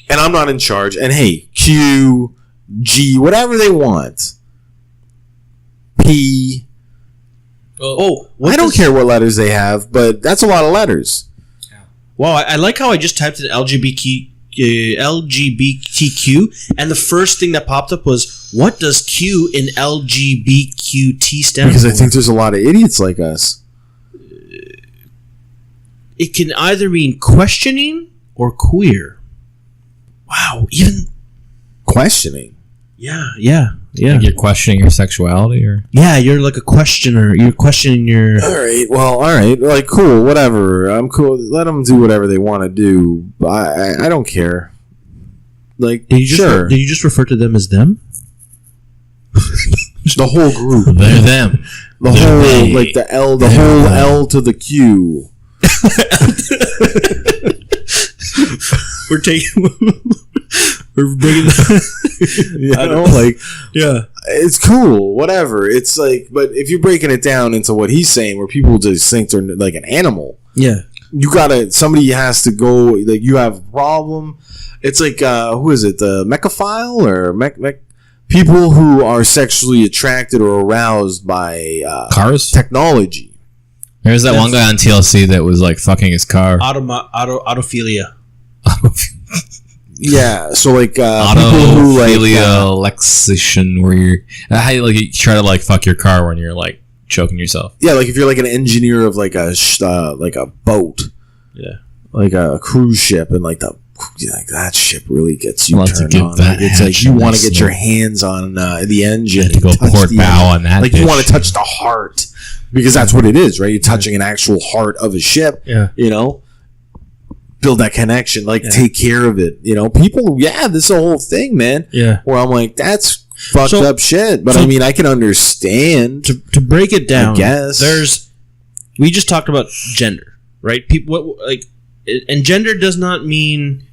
Speaker 3: And I'm not in charge. And hey, Q, G, whatever they want. P. I don't care what letters they have, but that's a lot of letters.
Speaker 1: Wow, I like how I just typed in LGBTQ, and the first thing that popped up was, what does Q in LGBTQT stand for?
Speaker 3: Because I think there's a lot of idiots like us.
Speaker 1: It can either mean questioning or queer. Wow, even
Speaker 3: questioning.
Speaker 1: Yeah.
Speaker 2: Like you're questioning your sexuality, or
Speaker 1: you're like a questioner. You're questioning your.
Speaker 3: All right. Like, cool, whatever. I'm cool. Let them do whatever they want to do. I don't care. Like,
Speaker 1: did you just refer to them as them?
Speaker 3: The whole group.
Speaker 2: They're them.
Speaker 3: Like the L. The whole L to the Q.
Speaker 1: We're taking. We're bringing.
Speaker 3: It's cool, whatever. It's like, but if you're breaking it down into what he's saying, where people just think they're like an animal, somebody has to go. Like, you have a problem. It's like, who is it? The mechaphile or people who are sexually attracted or aroused by
Speaker 2: cars,
Speaker 3: technology.
Speaker 2: There's that one guy on TLC that was like fucking his car.
Speaker 1: Autophilia.
Speaker 3: Yeah, so like people who like
Speaker 2: Lexician, where you try to like fuck your car when you're like choking yourself.
Speaker 3: Yeah, like if you're like an engineer of like a boat, like a cruise ship, and like that ship really gets you turned on. Like, it's like you want to get your hands on the engine,
Speaker 2: to go port bow on that.
Speaker 3: Like you want to touch the heart, because that's what it is, right? You're touching an actual heart of a ship.
Speaker 1: Yeah,
Speaker 3: build that connection, take care of it. People, this is a whole thing, man.
Speaker 1: Yeah.
Speaker 3: Where I'm like, that's fucked up shit. But I mean, I can understand.
Speaker 1: To break it down,
Speaker 3: I guess.
Speaker 1: We just talked about gender, right? People, and gender does not mean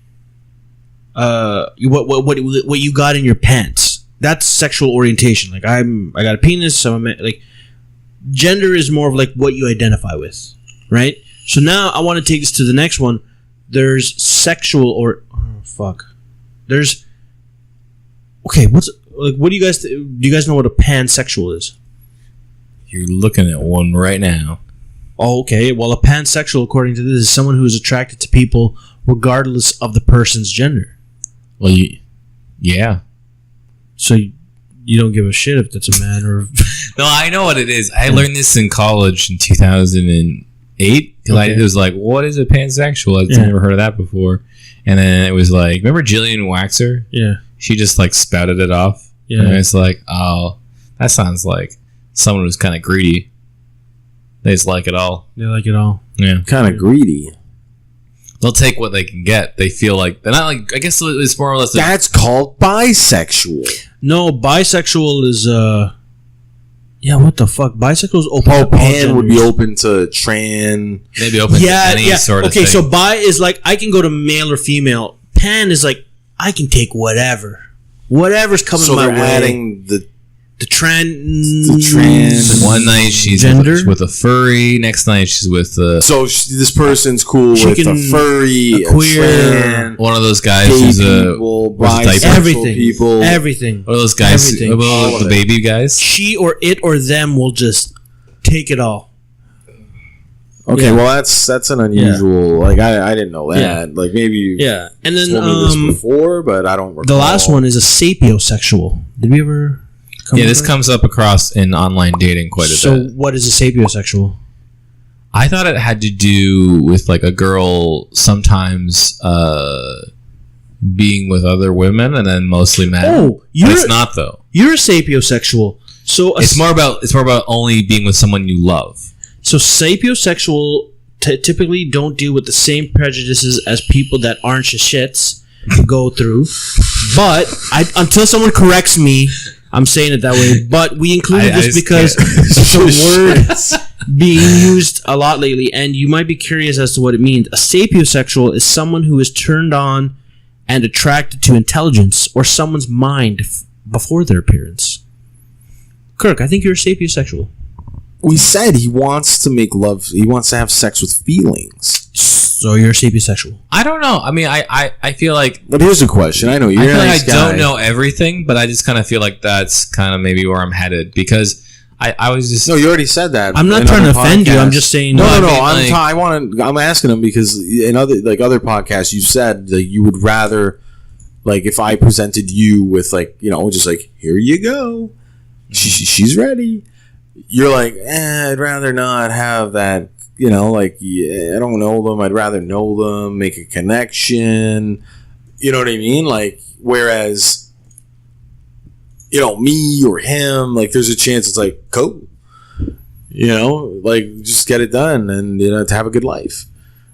Speaker 1: what you got in your pants. That's sexual orientation. Like, I got a penis, so I'm like, gender is more of like what you identify with, right? So now I want to take this to the next one. There's sexual There's what do you guys do? You guys know what a pansexual is?
Speaker 2: You're looking at one right now.
Speaker 1: Oh, okay. Well, a pansexual, according to this, is someone who is attracted to people regardless of the person's gender.
Speaker 2: Well, yeah.
Speaker 1: So you don't give a shit if that's a man or.
Speaker 2: No, I know what it is. I learned this in college in 2008. Because it was like, what is a pansexual? I've never heard of that before. And then it was like, remember Jillian Waxer?
Speaker 1: Yeah.
Speaker 2: She just like spouted it off.
Speaker 1: Yeah.
Speaker 2: And it's like, oh. That sounds like someone who's kind of greedy. They just like it all.
Speaker 1: They like it all.
Speaker 2: Yeah.
Speaker 3: Kind of greedy.
Speaker 2: They'll take what they can get. They feel like they're not like. I guess it's more or less.
Speaker 3: That's called bisexual.
Speaker 1: No, bisexual is yeah. What the fuck? Bisexual is open.
Speaker 3: Oh,
Speaker 1: to all
Speaker 3: pan would be
Speaker 1: genders.
Speaker 3: open to trans.
Speaker 2: maybe open to any sort of
Speaker 1: Okay,
Speaker 2: thing.
Speaker 1: so bi is like I can go to male or female. Pan is like I can take whatever's coming
Speaker 3: So
Speaker 1: my
Speaker 3: they're
Speaker 1: way.
Speaker 3: adding the
Speaker 1: trans.
Speaker 2: One night she's
Speaker 1: Gender?
Speaker 2: with a furry. Next night she's with
Speaker 3: So this person's cool
Speaker 1: She
Speaker 3: with
Speaker 1: can-
Speaker 3: a furry,
Speaker 1: a queer,
Speaker 3: trans,
Speaker 2: one of those guys
Speaker 3: gay
Speaker 2: who's
Speaker 3: people,
Speaker 2: wears a diaper.
Speaker 3: bisexual
Speaker 1: Everything.
Speaker 3: people.
Speaker 1: Everything.
Speaker 2: one of those guys.
Speaker 1: Everything.
Speaker 2: About
Speaker 3: All of
Speaker 2: the
Speaker 3: it.
Speaker 2: baby guys.
Speaker 1: She or it or them will just take it all.
Speaker 3: Okay,
Speaker 1: Yeah.
Speaker 3: well that's an unusual. Like I didn't know that.
Speaker 1: Yeah.
Speaker 3: Like maybe you
Speaker 1: Yeah, and then
Speaker 3: told me this before, but I don't recall.
Speaker 1: the last one is a sapiosexual. Did we ever?
Speaker 2: Yeah, this comes up across in online dating quite a
Speaker 1: So
Speaker 2: bit.
Speaker 1: what is a sapiosexual?
Speaker 2: I thought it had to do with like a girl sometimes being with other women and then mostly men.
Speaker 1: Oh,
Speaker 2: But
Speaker 1: you're
Speaker 2: it's not though.
Speaker 1: you're a sapiosexual. So
Speaker 2: It's more about only being with someone you love.
Speaker 1: So sapiosexual typically don't deal with the same prejudices as people that aren't shits go through. But until someone corrects me, I'm saying it that way. But we included
Speaker 2: I
Speaker 1: this
Speaker 2: just
Speaker 1: because
Speaker 2: can't.
Speaker 1: it's a word being used a lot lately, and you might be curious as to what it means. A sapiosexual is someone who is turned on and attracted to intelligence or someone's mind before their appearance. Kirk, I think you're a sapiosexual.
Speaker 3: We said he wants to make love. He wants to have sex with feelings.
Speaker 1: So you're a sapiosexual.
Speaker 2: I don't know. I mean, I feel like
Speaker 3: But here's a question. I know you're
Speaker 2: I
Speaker 3: a
Speaker 2: feel
Speaker 3: nice
Speaker 2: like
Speaker 3: guy.
Speaker 2: I don't know everything, but I just kind of feel like that's kind of maybe where I'm headed because I was just
Speaker 3: No, you already said that.
Speaker 1: I'm not
Speaker 3: in
Speaker 1: trying to
Speaker 3: other
Speaker 1: offend you. I'm
Speaker 3: podcasts.
Speaker 1: just saying.
Speaker 3: No,
Speaker 2: I
Speaker 3: no,
Speaker 2: mean, like-
Speaker 3: I'm asking him because in other podcasts you said that you would rather, like, if I presented you with just like, here you go, she's ready. You're like, I'd rather not have that. I don't know them. I'd rather know them, make a connection. You know what I mean? Like, whereas, me or him, like, there's a chance it's like, cool. Just get it done and, to have a good life.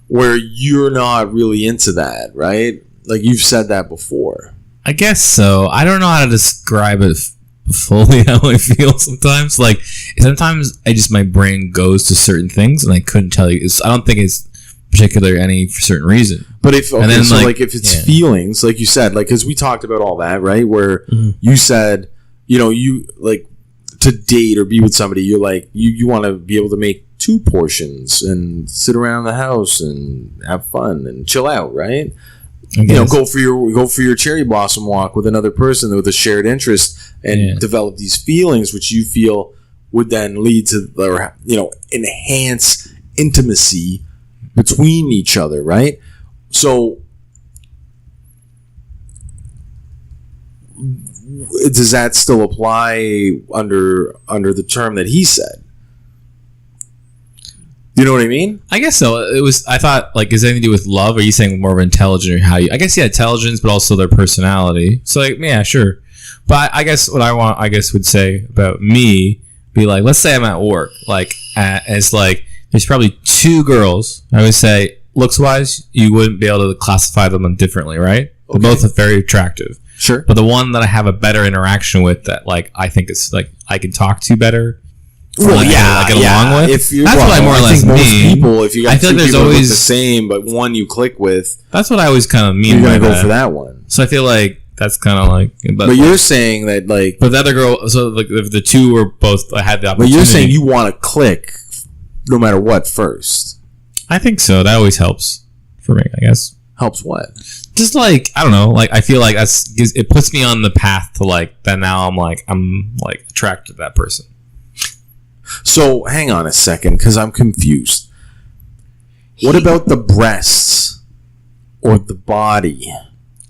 Speaker 3: Where you're not really into that, right? Like, you've said that before.
Speaker 2: I guess so. I don't know how to describe it fully how I feel sometimes. Like sometimes my brain goes to certain things and I couldn't tell you. I don't think it's particular any for certain reason.
Speaker 3: But if if it's
Speaker 2: yeah.
Speaker 3: feelings, like you said, like because we talked about all that, right? Where you said, you like to date or be with somebody, you're like you want to be able to make 2 portions and sit around the house and have fun and chill out, right? Go for your cherry blossom walk with another person with a shared interest and develop these feelings, which you feel would then lead to, or enhance intimacy between each other, right? So, does that still apply under the term that he said? You know what I mean?
Speaker 2: I guess so. I thought, like, is it anything to do with love? Or are you saying more of intelligent or how you... I guess, intelligence, but also their personality. So, like, yeah, sure. But I guess what would say about me, be like, let's say I'm at work. Like, it's like, there's probably 2 girls. I would say, looks-wise, you wouldn't be able to classify them differently, right?
Speaker 3: Okay.
Speaker 2: They're both very attractive.
Speaker 3: Sure.
Speaker 2: But the one that I have a better interaction with that, like, I think it's, like, I can talk to better...
Speaker 3: Well,
Speaker 2: I get along with.
Speaker 3: If
Speaker 2: That's what I more or less
Speaker 3: think most
Speaker 2: mean.
Speaker 3: people, if you got
Speaker 2: I feel
Speaker 3: 2
Speaker 2: like there's
Speaker 3: people that look
Speaker 2: always-
Speaker 3: the same, but one you click with,
Speaker 2: That's what I always kind of mean.
Speaker 3: you're gonna
Speaker 2: by
Speaker 3: go for that one.
Speaker 2: So I feel like that's kind of like.
Speaker 3: But you're saying that, like,
Speaker 2: But the other girl, so like if the 2 were both, I had the
Speaker 3: but
Speaker 2: opportunity.
Speaker 3: you're saying you want to click no matter what first.
Speaker 2: I think so. That always helps for me, I guess.
Speaker 3: Helps what?
Speaker 2: Just like I don't know, like I feel like it puts me on the path to like that. Now I'm like attracted to that person.
Speaker 3: So hang on a second, because I'm confused. What about the breasts or the body?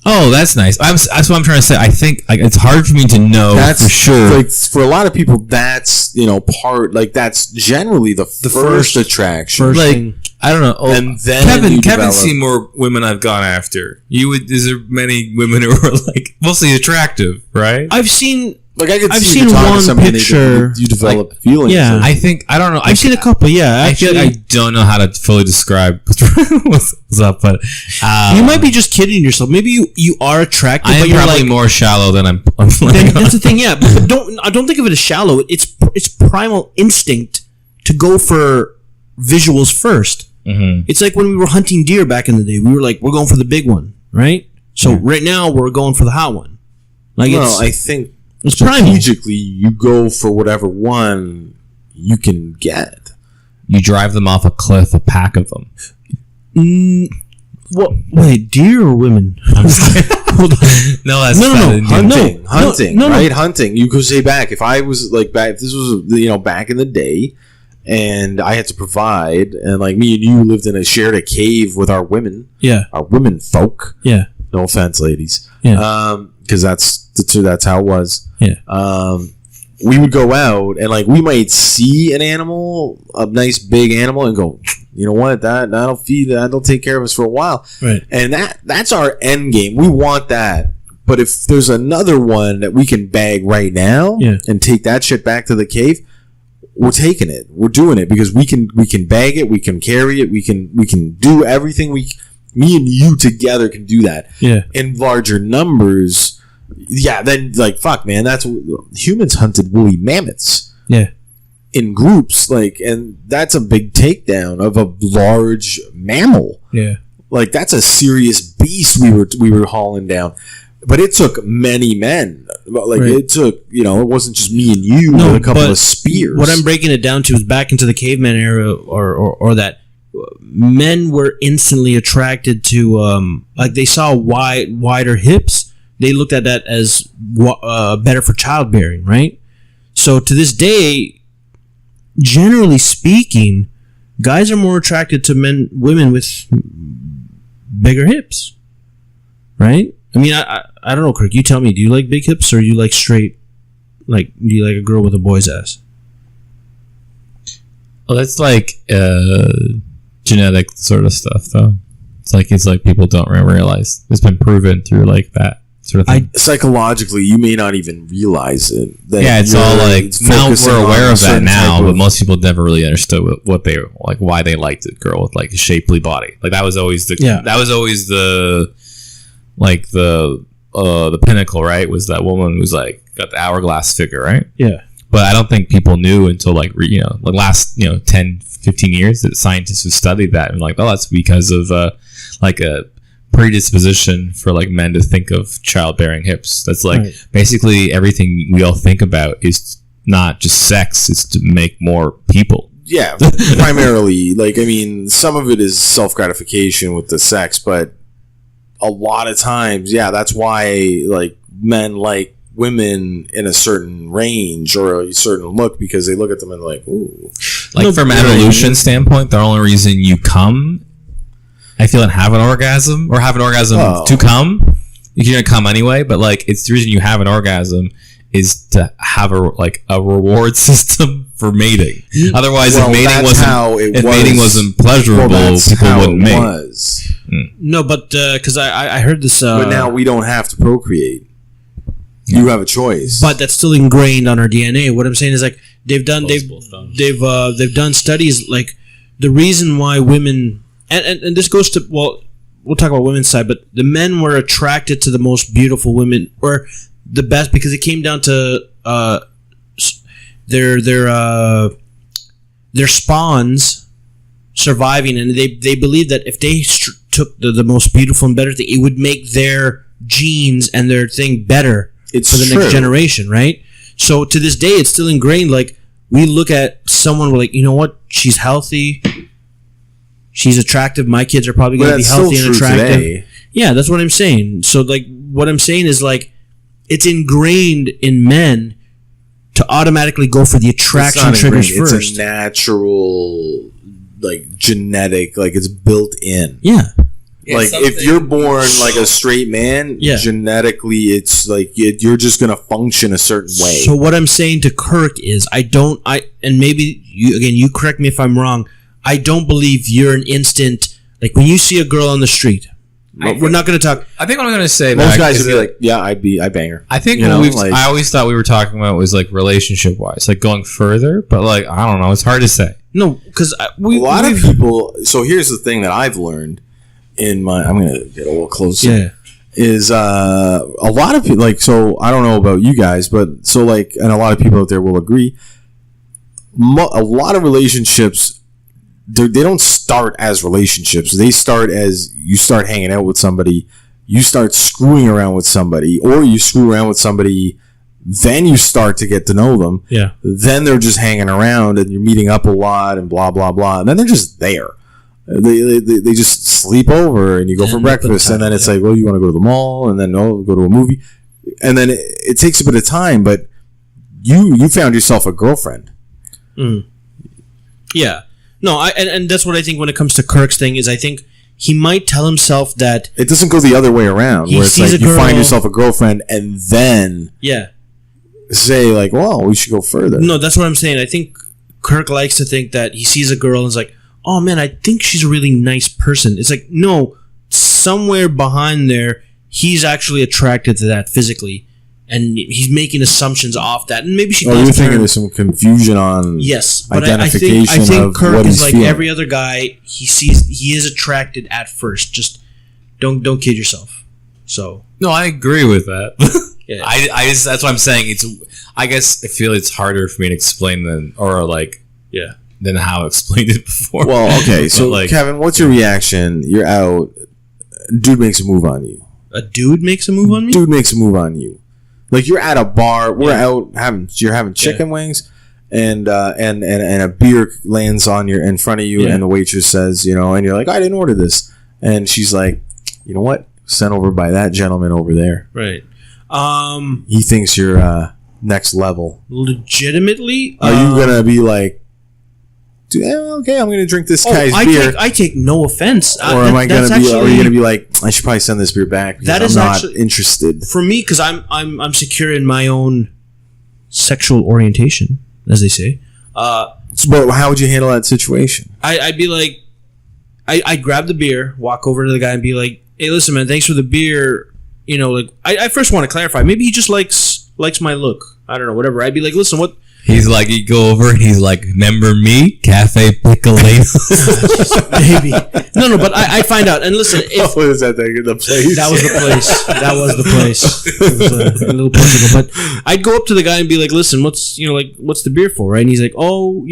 Speaker 2: Oh, that's nice. That's what I'm trying to say. I think like it's hard for me to know for sure.
Speaker 3: Like, for a lot of people, that's that's generally the first attraction.
Speaker 1: first
Speaker 2: like
Speaker 1: thing.
Speaker 2: I don't know. Oh,
Speaker 3: And then you
Speaker 2: Kevin's
Speaker 3: develop-
Speaker 2: seen more women I've gone after. Is there many women who are like mostly attractive, right?
Speaker 1: I've seen
Speaker 3: Like I could
Speaker 1: I've
Speaker 3: see
Speaker 1: seen
Speaker 3: you talking to
Speaker 1: one
Speaker 3: somebody,
Speaker 1: picture,
Speaker 3: you develop feelings.
Speaker 1: yeah.
Speaker 2: I don't know.
Speaker 1: I've seen a couple. Yeah,
Speaker 2: I feel
Speaker 1: actually,
Speaker 2: like I don't know how to fully describe what's up, but
Speaker 1: you might be just kidding yourself. Maybe you are attracted,
Speaker 2: I
Speaker 1: but
Speaker 2: am
Speaker 1: you're
Speaker 2: probably
Speaker 1: like,
Speaker 2: more shallow than I'm
Speaker 1: that's the thing. Yeah, but don't think of it as shallow. It's primal instinct to go for visuals first.
Speaker 2: Mm-hmm.
Speaker 1: It's like when we were hunting deer back in the day. We were like, we're going for the big one, right? So right now we're going for the hot one. Like
Speaker 3: I think
Speaker 1: it's primal.
Speaker 3: strategically you go for whatever one you can get.
Speaker 2: You drive them off a cliff, a pack of them.
Speaker 1: What? Wait, deer or women? Hold on.
Speaker 2: No, that's
Speaker 1: No.
Speaker 3: Hunting,
Speaker 1: No.
Speaker 3: right? Hunting. You could say back if I was like back. If this was back in the day, and I had to provide, and like me and you lived in shared a cave with our women.
Speaker 1: Yeah.
Speaker 3: Our women folk.
Speaker 1: Yeah.
Speaker 3: No offense, ladies.
Speaker 1: Yeah.
Speaker 3: Because that's how it was.
Speaker 1: Yeah.
Speaker 3: We would go out and like we might see an animal, a nice big animal, and go, you know what, that'll feed, that'll take care of us for a while.
Speaker 1: Right.
Speaker 3: And that's our end game. We want that. But if there's another one that we can bag right now and take that shit back to the cave, we're taking it. We're doing it because we can bag it, we can carry it, we can do everything. Me and you together can do that.
Speaker 1: Yeah.
Speaker 3: In larger numbers. Yeah, then like fuck, man. That's humans hunted woolly mammoths.
Speaker 1: Yeah.
Speaker 3: In groups, like, and that's a big takedown of a large mammal.
Speaker 1: Yeah.
Speaker 3: Like that's a serious beast we were hauling down. But it took many men. Like it took, it wasn't just me and you with a couple of spears.
Speaker 1: What I'm breaking it down to is back into the caveman era, or that men were instantly attracted to, like they saw wider hips. They looked at that as better for childbearing, right? So to this day, generally speaking, guys are more attracted to women with bigger hips, right? I mean, I don't know, Kirk. You tell me. Do you like big hips or you like straight? Like, do you like a girl with a boy's ass?
Speaker 2: Well, that's like genetic sort of stuff, though. It's like people don't realize. It's been proven through like that sort of thing.
Speaker 3: Psychologically, you may not even realize it.
Speaker 2: Yeah, it's all like now we're aware of that now, but
Speaker 3: of,
Speaker 2: most people never really understood what they like, why they liked a girl with like a shapely body. Like that was always the the pinnacle, right? Was that woman who's like got the hourglass figure, right?
Speaker 1: Yeah.
Speaker 2: But I don't think people knew until like last 10, 15 years that scientists who studied that and like, oh, that's because of like a predisposition for like men to think of childbearing hips. That's like basically everything we all think about is not just sex, it's to make more people.
Speaker 3: Yeah, primarily. Like, I mean, some of it is self-gratification with the sex, but a lot of times, that's why like men like women in a certain range or a certain look because they look at them and like, ooh.
Speaker 2: Like from an evolution standpoint, the only reason you come, I feel, and have an orgasm to come, you're gonna come anyway. But like, it's the reason you have an orgasm is to have a reward system for mating. Otherwise, if mating wasn't pleasurable, people wouldn't mate.
Speaker 1: No, but because I heard this.
Speaker 3: But now we don't have to procreate. You have a choice,
Speaker 1: but that's still ingrained on our DNA. What I'm saying is like they've done studies like the reason why women and this goes to, well, we'll talk about women's side, but the men were attracted to the most beautiful women or the best because it came down to their spawns surviving, and they believed that if they took the most beautiful and better thing, it would make their genes and their thing better for the next generation, right? So to this day, it's still ingrained. Like we look at someone, we're like, you know what? She's healthy. She's attractive. My kids are probably going to be healthy and attractive. Today. Yeah, that's what I'm saying. So like, what I'm saying is like, it's ingrained in men to automatically go for the attraction triggers first.
Speaker 3: It's a natural, like genetic, like it's built in.
Speaker 1: Yeah.
Speaker 3: Like if you're born like a straight man, genetically it's like you're just gonna function a certain way.
Speaker 1: So what I'm saying to Kirk is and maybe you correct me if I'm wrong, I don't believe you're an instant, like when you see a girl on the street, We're not going to talk.
Speaker 2: I think what I'm going to say.
Speaker 3: Most guys would be like, "Yeah, I bang her."
Speaker 2: I think
Speaker 3: I
Speaker 2: always thought we were talking about was like relationship wise, like going further. But like I don't know, it's hard to say.
Speaker 1: No, because
Speaker 3: a lot of people. So here's the thing that I've learned in my. I'm going to get a little closer.
Speaker 1: Yeah.
Speaker 3: Is a lot of people like, so I don't know about you guys, but so like, and a lot of people out there will agree. A lot of relationships, they don't start as relationships. They start as you start hanging out with somebody, you start screwing around with somebody, or you screw around with somebody, then you start to get to know them.
Speaker 1: Yeah.
Speaker 3: Then they're just hanging around and you're meeting up a lot and blah blah blah. And then they're just there. They just sleep over and you go for breakfast and then it's like, well, you want to go to the mall and then go to a movie, and then it takes a bit of time, but you found yourself a girlfriend.
Speaker 1: Yeah, no, and that's what I think when it comes to Kirk's thing is I think he might tell himself that
Speaker 3: it doesn't go the other way around where it's like you find yourself a girlfriend and then say like, well, we should go further.
Speaker 1: No, that's what I'm saying. I think Kirk likes to think that he sees a girl and is like, oh man, I think she's a really nice person. It's like, no, somewhere behind there, he's actually attracted to that physically, and he's making assumptions off that. And maybe she.
Speaker 3: Oh, you're thinking there's some confusion on
Speaker 1: but
Speaker 3: identification
Speaker 1: I think
Speaker 3: of
Speaker 1: Kirk
Speaker 3: what
Speaker 1: is
Speaker 3: he's
Speaker 1: like
Speaker 3: feeling.
Speaker 1: every other guy. He is attracted at first. Just don't kid yourself. So
Speaker 2: no, I agree with that.
Speaker 1: Yeah.
Speaker 2: I just, that's what I'm saying. I guess I feel it's harder for me to explain than how I explained it before.
Speaker 3: Well, okay, so
Speaker 2: like,
Speaker 3: Kevin, what's your reaction? You're out. Dude makes a move on you.
Speaker 1: A dude makes a move on me?
Speaker 3: Dude makes a move on you. Like you're at a bar, we're out you're having chicken wings, and a beer lands on in front of you, and the waitress says, and you're like, I didn't order this, and she's like, you know what? Sent over by that gentleman over there.
Speaker 1: Right.
Speaker 3: He thinks you're next level.
Speaker 1: Legitimately,
Speaker 3: are you gonna be like, okay, I'm gonna drink this guy's beer?
Speaker 1: I take no offense.
Speaker 3: Or am I gonna be? Are you gonna be like, I should probably send this beer back because I'm not interested?
Speaker 1: For me, because I'm secure in my own sexual orientation, as they say.
Speaker 3: But how would you handle that situation?
Speaker 1: I'd be like, I'd grab the beer, walk over to the guy, and be like, hey, listen, man, thanks for the beer. I first want to clarify. Maybe he just likes my look. I don't know, whatever. I'd be like, listen, what?
Speaker 2: He's like, you go over and he's like, remember me? Cafe Piccolino.
Speaker 1: Maybe. No, but I find out. And listen,
Speaker 3: what is that thing? The place?
Speaker 1: That was the place. It was a little Portugal. But I'd go up to the guy and be like, listen, what's the beer for? Right? And he's like, oh,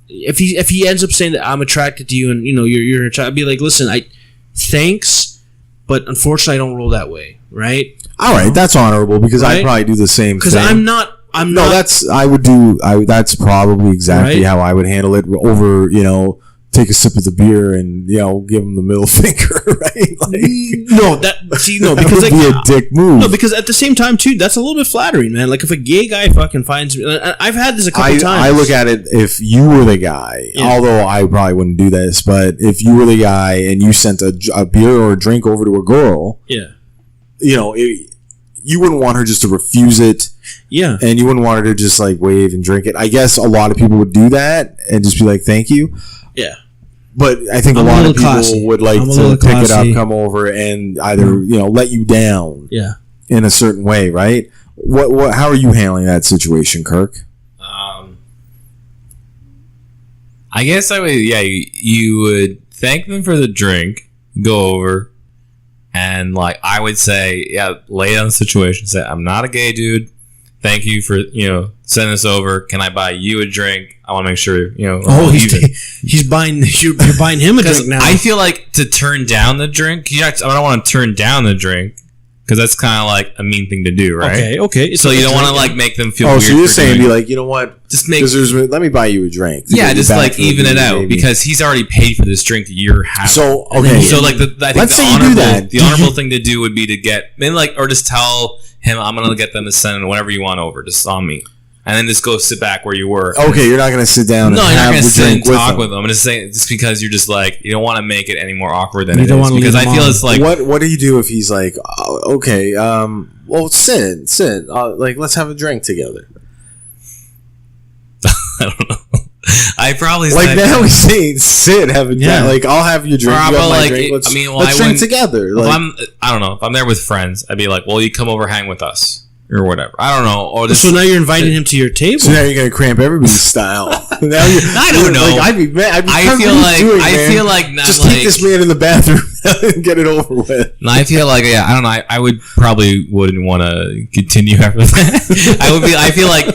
Speaker 1: if he ends up saying that I'm attracted to you and, you're attracted, I'd be like, listen, thanks, but unfortunately I don't roll that way. Right?
Speaker 3: All right. That's honorable because I'd probably do the same thing. Because
Speaker 1: I'm not.
Speaker 3: That's probably exactly how I would handle it. Over, take a sip of the beer and give him the middle finger, right?
Speaker 1: Because
Speaker 3: that would be a dick move.
Speaker 1: No, because at the same time too, that's a little bit flattering, man. Like if a gay guy fucking finds me, I've had this a couple times.
Speaker 3: I look at it if you were the guy, although I probably wouldn't do this, but if you were the guy and you sent a beer or a drink over to a girl, you wouldn't want her just to refuse it. Yeah. And you wouldn't want her to just like wave and drink it. I guess a lot of people would do that and just be like, thank you. Yeah. But I think a lot of people would like to pick it up, come over and either, let you down. Yeah. In a certain way, right? How are you handling that situation, Kirk?
Speaker 2: I guess I would, you would thank them for the drink, go over, and like I would say, lay down the situation. Say, I'm not a gay dude. Thank you for sending this over. Can I buy you a drink? I want to make sure
Speaker 1: Oh, he's buying you're buying him a drink now.
Speaker 2: I feel like to turn down the drink. I don't want to turn down the drink because that's kind of like a mean thing to do, right?
Speaker 1: Okay.
Speaker 2: So you don't want to like make them feel.
Speaker 3: Oh,
Speaker 2: weird
Speaker 3: so you're saying be like, you know what?
Speaker 2: Just make.
Speaker 3: Let me buy you a drink.
Speaker 2: Yeah, just like even it out because he's already paid for this drink that you're having.
Speaker 3: So okay.
Speaker 2: So like I think the honorable thing to do would be to get or just tell him I'm gonna get them to send whatever you want over, just on me, and then just go sit back where you were.
Speaker 3: Okay, you're not gonna sit down.
Speaker 2: No,
Speaker 3: and
Speaker 2: you're not
Speaker 3: have
Speaker 2: gonna
Speaker 3: the
Speaker 2: sit
Speaker 3: drink
Speaker 2: and talk with them. I'm just saying, just because you're just like you don't want to make it any more awkward than it is. Because I feel it's like
Speaker 3: what do you do if he's like, okay, well sit, like let's have a drink together.
Speaker 2: I don't know. I probably
Speaker 3: like
Speaker 2: said,
Speaker 3: now he's saying sit, haven't you?
Speaker 1: Yeah.
Speaker 3: Like I'll have your drink.
Speaker 2: Or,
Speaker 3: You have
Speaker 2: but,
Speaker 3: my
Speaker 2: like,
Speaker 3: drink. Let's,
Speaker 2: I mean, well,
Speaker 3: let's
Speaker 2: I
Speaker 3: drink
Speaker 2: wouldn't-
Speaker 3: together.
Speaker 2: if
Speaker 3: Like,
Speaker 2: I don't know. If I'm there with friends, I'd be like, well, you come over, hang with us. Or whatever. I don't know. Or this,
Speaker 1: So now you're inviting him to your table.
Speaker 3: so now you're gonna cramp everybody's style. Now
Speaker 2: I don't know.
Speaker 3: Like, I'd be mad.
Speaker 2: I
Speaker 3: Kirk,
Speaker 2: feel
Speaker 3: what are
Speaker 2: like
Speaker 3: you doing,
Speaker 2: I
Speaker 3: man?
Speaker 2: feel like not
Speaker 3: Just
Speaker 2: like
Speaker 3: take this man in the bathroom and get it over with.
Speaker 2: No, I feel like I don't know. I would probably wouldn't want to continue after that. I feel like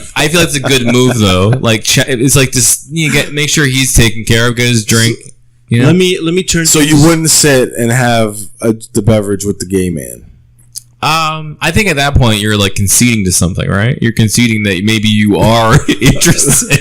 Speaker 2: it's a good move though. Like it's like just make sure he's taken care of, get his drink. You know?
Speaker 1: Let me turn.
Speaker 3: So you wouldn't sit and have the beverage with the gay man.
Speaker 2: I think at that point you're like conceding to something, right? You're conceding that maybe you are interested.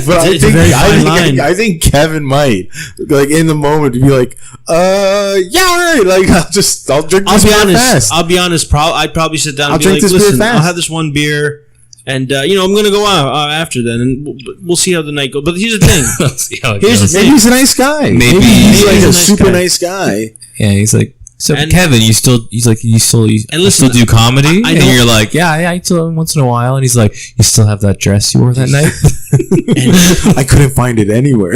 Speaker 3: But
Speaker 1: It's a very fine line.
Speaker 3: I think Kevin might, like in the moment, be like, yeah, all right. Like I'll drink this beer fast.
Speaker 1: I'll be honest. I'd probably sit down and
Speaker 3: I'll
Speaker 1: be
Speaker 3: drink
Speaker 1: like,
Speaker 3: this beer
Speaker 1: listen,
Speaker 3: fast.
Speaker 1: I'll have this one beer, and I'm gonna go out after then, and we'll see how the night goes. But here's the thing.
Speaker 2: Let's see how it
Speaker 1: Here's the
Speaker 2: goes.
Speaker 1: thing.
Speaker 3: Maybe he's a nice guy.
Speaker 2: Maybe
Speaker 3: he's like
Speaker 1: he's
Speaker 3: a
Speaker 1: a nice
Speaker 3: super
Speaker 1: guy.
Speaker 3: nice guy.
Speaker 2: Yeah, he's like. So
Speaker 1: And-
Speaker 2: Kevin, you still
Speaker 1: And listen,
Speaker 2: do comedy,
Speaker 1: I
Speaker 2: and
Speaker 1: don't-
Speaker 2: you're like, yeah, I still once in a while, and he's like, you still have that dress you wore that night?
Speaker 3: I couldn't find it anywhere.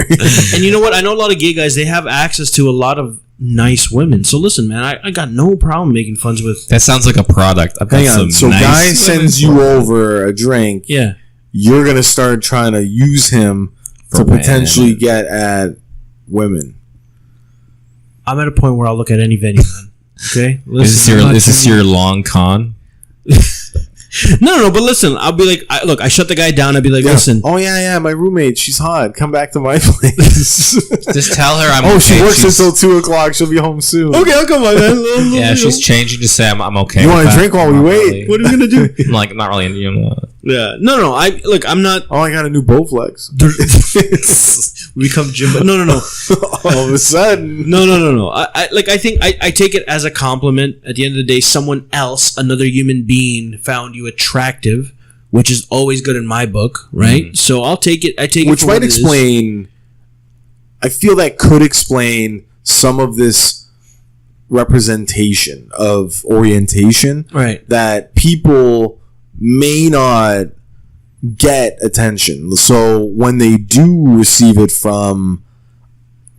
Speaker 1: And you know what? I know a lot of gay guys. They have access to a lot of nice women. So listen, man, I got no problem making fun with.
Speaker 2: That sounds like a product. I've got
Speaker 3: Hang on.
Speaker 2: some
Speaker 3: So
Speaker 2: nice
Speaker 3: guy
Speaker 2: women
Speaker 3: sends
Speaker 2: for
Speaker 3: you
Speaker 2: it.
Speaker 3: over a drink.
Speaker 1: Yeah.
Speaker 3: You're gonna start trying to use him to
Speaker 2: For
Speaker 3: potentially
Speaker 2: women.
Speaker 3: get at women.
Speaker 1: I'm at a point where I'll look at any venue, man. Okay.
Speaker 2: Is this your long con?
Speaker 1: No. But listen, I'll be like, look, I shut the guy down. I'd be like, listen.
Speaker 3: Oh yeah, my roommate, she's hot. Come back to my place.
Speaker 2: Just tell her I'm
Speaker 3: Oh,
Speaker 2: okay.
Speaker 3: she works
Speaker 2: She's-
Speaker 3: until 2:00. She'll be home soon.
Speaker 1: Okay, I'll come on, man.
Speaker 2: Yeah, she's changing to say I'm okay.
Speaker 3: You
Speaker 2: with
Speaker 3: want a
Speaker 2: that.
Speaker 3: drink while we
Speaker 2: Not
Speaker 3: wait?
Speaker 2: really.
Speaker 1: What are we gonna do?
Speaker 2: I'm like, not really. You know,
Speaker 1: Yeah. No. I'm not.
Speaker 3: Oh, I got a new Bowflex.
Speaker 1: We become Jimbo. No.
Speaker 3: All of a sudden,
Speaker 1: No. I think I take it as a compliment. At the end of the day, someone else, another human being, found you attractive, which is always good in my book, right?
Speaker 2: Mm-hmm.
Speaker 1: So I'll take it. I take it.
Speaker 3: which
Speaker 1: for
Speaker 3: might
Speaker 1: what it is.
Speaker 3: explain. I feel that could explain some of this representation of orientation.
Speaker 1: Right.
Speaker 3: That people may not get attention. So when they do receive it from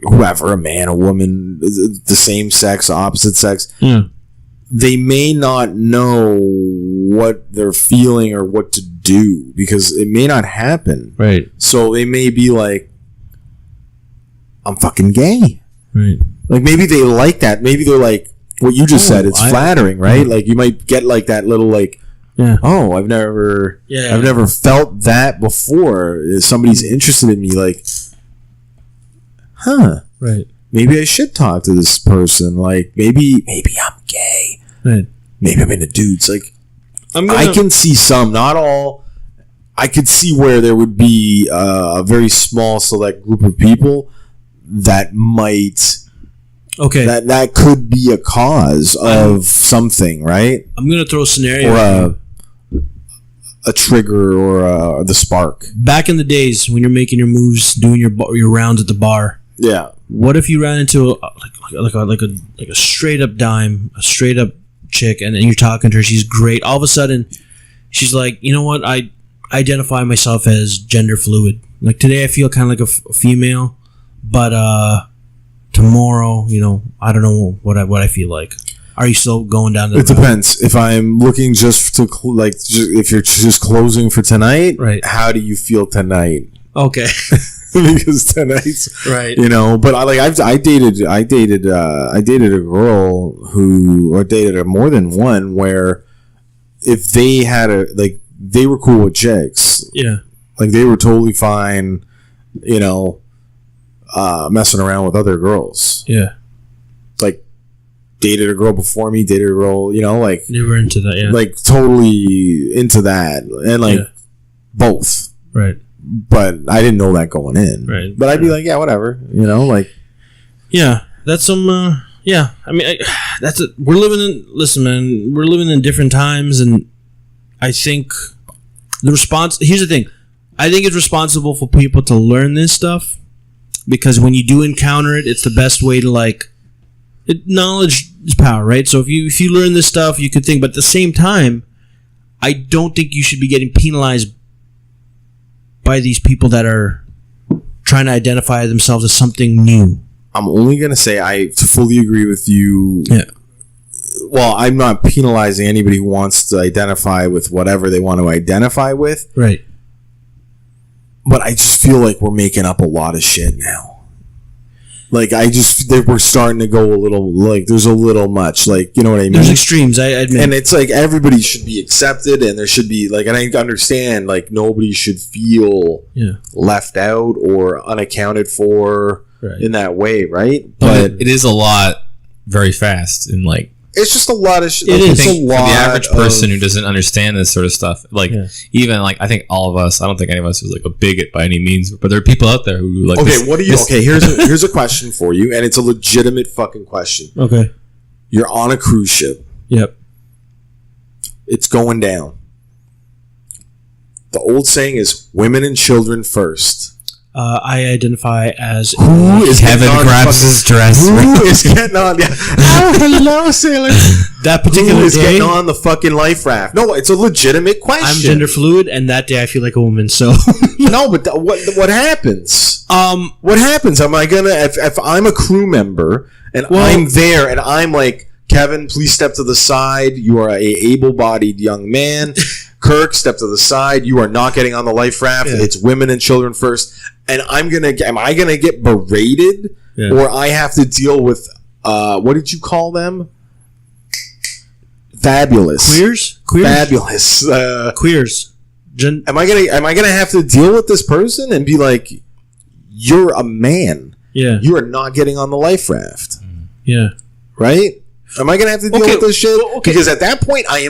Speaker 3: whoever, a man, a woman, the same sex, opposite sex,
Speaker 1: Yeah.
Speaker 3: they may not know what they're feeling or what to do because it may not happen.
Speaker 1: Right.
Speaker 3: So they may be like, I'm fucking gay.
Speaker 1: Right.
Speaker 3: Like maybe they like that. Maybe they're like what you just said. It's
Speaker 1: I-
Speaker 3: flattering, right? Like you might get like that little like,
Speaker 1: Yeah.
Speaker 3: oh, I've never felt that before. Somebody's interested in me. Like, huh?
Speaker 1: Right.
Speaker 3: Maybe I should talk to this person. Like maybe I'm gay.
Speaker 1: Right.
Speaker 3: Maybe I'm into dudes. Like
Speaker 1: I'm
Speaker 3: I can see some, not all. I could see where there would be a very small select group of people that might.
Speaker 1: Okay.
Speaker 3: That could be a cause of something, right?
Speaker 1: I'm gonna throw a scenario.
Speaker 3: Or a trigger or the spark.
Speaker 1: Back in the days when you're making your moves, doing your rounds at the bar.
Speaker 3: Yeah.
Speaker 1: What if you ran into a straight up dime, a straight up chick, and then you're talking to her? She's great. All of a sudden, she's like, you know what? I identify myself as gender fluid. Like today, I feel kind of like a female, but tomorrow, I don't know what I feel like. Are you still going down the
Speaker 3: It depends. If I'm looking just to if you're just closing for tonight,
Speaker 1: Right.
Speaker 3: How do you feel tonight?
Speaker 1: Okay.
Speaker 3: Because tonight's
Speaker 1: Right.
Speaker 3: but I dated a girl who, or dated more than one, where if they had they were cool with chicks,
Speaker 1: Yeah.
Speaker 3: like they were totally fine, messing around with other girls.
Speaker 1: Yeah.
Speaker 3: Like dated a girl before me, dated a girl, like
Speaker 1: You were into that, yeah.
Speaker 3: like totally into that, and like
Speaker 1: Yeah.
Speaker 3: both.
Speaker 1: Right.
Speaker 3: But I didn't know that going in.
Speaker 1: Right.
Speaker 3: But I'd be like, yeah, whatever. Like
Speaker 1: Yeah. That's some. Yeah. I mean, we're living in. Listen, man. We're living in different times, and I think the response. Here's the thing. I think it's responsible for people to learn this stuff, because when you do encounter it, it's the best way to knowledge is power, right? So if you learn this stuff, you could think. But at the same time, I don't think you should be getting penalized by these people that are trying to identify themselves as something new.
Speaker 3: I'm only going to say I fully agree with you.
Speaker 1: Yeah.
Speaker 3: Well, I'm not penalizing anybody who wants to identify with whatever they want to identify with.
Speaker 1: Right.
Speaker 3: But I just feel like we're making up a lot of shit now. Like, we're starting to go a little, like, there's a little much, like, you know what I mean?
Speaker 1: There's extremes, I admit.
Speaker 3: And it's like everybody should be accepted, and there should be, like, and I understand, like, nobody should feel left out or unaccounted for in that way, right?
Speaker 2: But it is a lot very fast, and, like,
Speaker 3: it's just a lot of shit.
Speaker 2: It's a lot for the average person who doesn't understand this sort of stuff. Like, even like, I think all of us. I don't think any of us is like a bigot by any means, but there are people out there who like.
Speaker 3: Okay, what do you? Okay, here's a question for you, and it's a legitimate fucking question.
Speaker 1: Okay,
Speaker 3: you're on a cruise ship.
Speaker 1: Yep,
Speaker 3: it's going down. The old saying is "women and children first."
Speaker 1: I identify as
Speaker 3: who is
Speaker 2: Kevin grabs his dress.
Speaker 3: Who is getting on? Yeah. Oh, hello, sailor.
Speaker 1: That particular
Speaker 3: who is
Speaker 1: day,
Speaker 3: getting on the fucking life raft? No, it's a legitimate question.
Speaker 1: I'm gender fluid, and that day I feel like a woman. So
Speaker 3: no, but what happens? What happens? Am I gonna if I'm a crew member and I'm there and I'm like, Kevin, please step to the side. You are a able-bodied young man. Kirk, step to the side. You are not getting on the life raft. Yeah. It's women and children first. And am I gonna get berated, or I have to deal with what did you call them? Fabulous
Speaker 1: queers,
Speaker 3: fabulous
Speaker 1: queers.
Speaker 3: Am I gonna have to deal with this person and be like, you're a man?
Speaker 1: Yeah,
Speaker 3: you are not getting on the life raft.
Speaker 1: Yeah,
Speaker 3: right. Am I gonna have to deal with this shit? Because at that point, I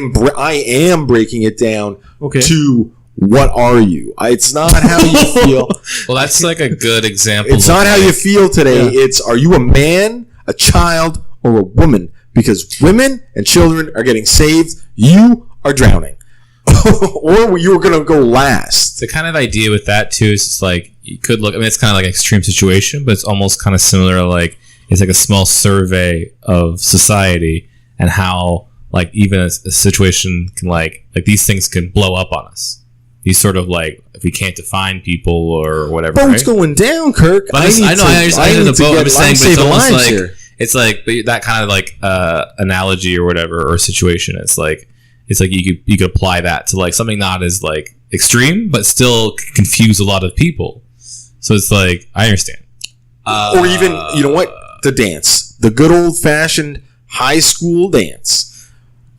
Speaker 3: am breaking it down to. What are you? It's not how you feel.
Speaker 2: Well, that's like a good example.
Speaker 3: It's not how you feel today. Yeah. It's, are you a man, a child, or a woman? Because women and children are getting saved. You are drowning. Or you're going to go last.
Speaker 2: The kind of idea with that, too, is it's like, you could look, I mean, it's kind of like an extreme situation, but it's almost kind of similar to like, it's like a small survey of society and how, like, even a situation can, like these things can blow up on us. These sort of like, if we can't define people or whatever.
Speaker 3: Boat's going down, Kirk.
Speaker 2: But I know the boat. I'm just saying, but it's almost like it's like that kind of like analogy or whatever or situation. It's like you could apply that to like something not as like extreme, but still confuse a lot of people. So it's like I understand.
Speaker 3: Or even you know what, the dance, the good old fashioned high school dance.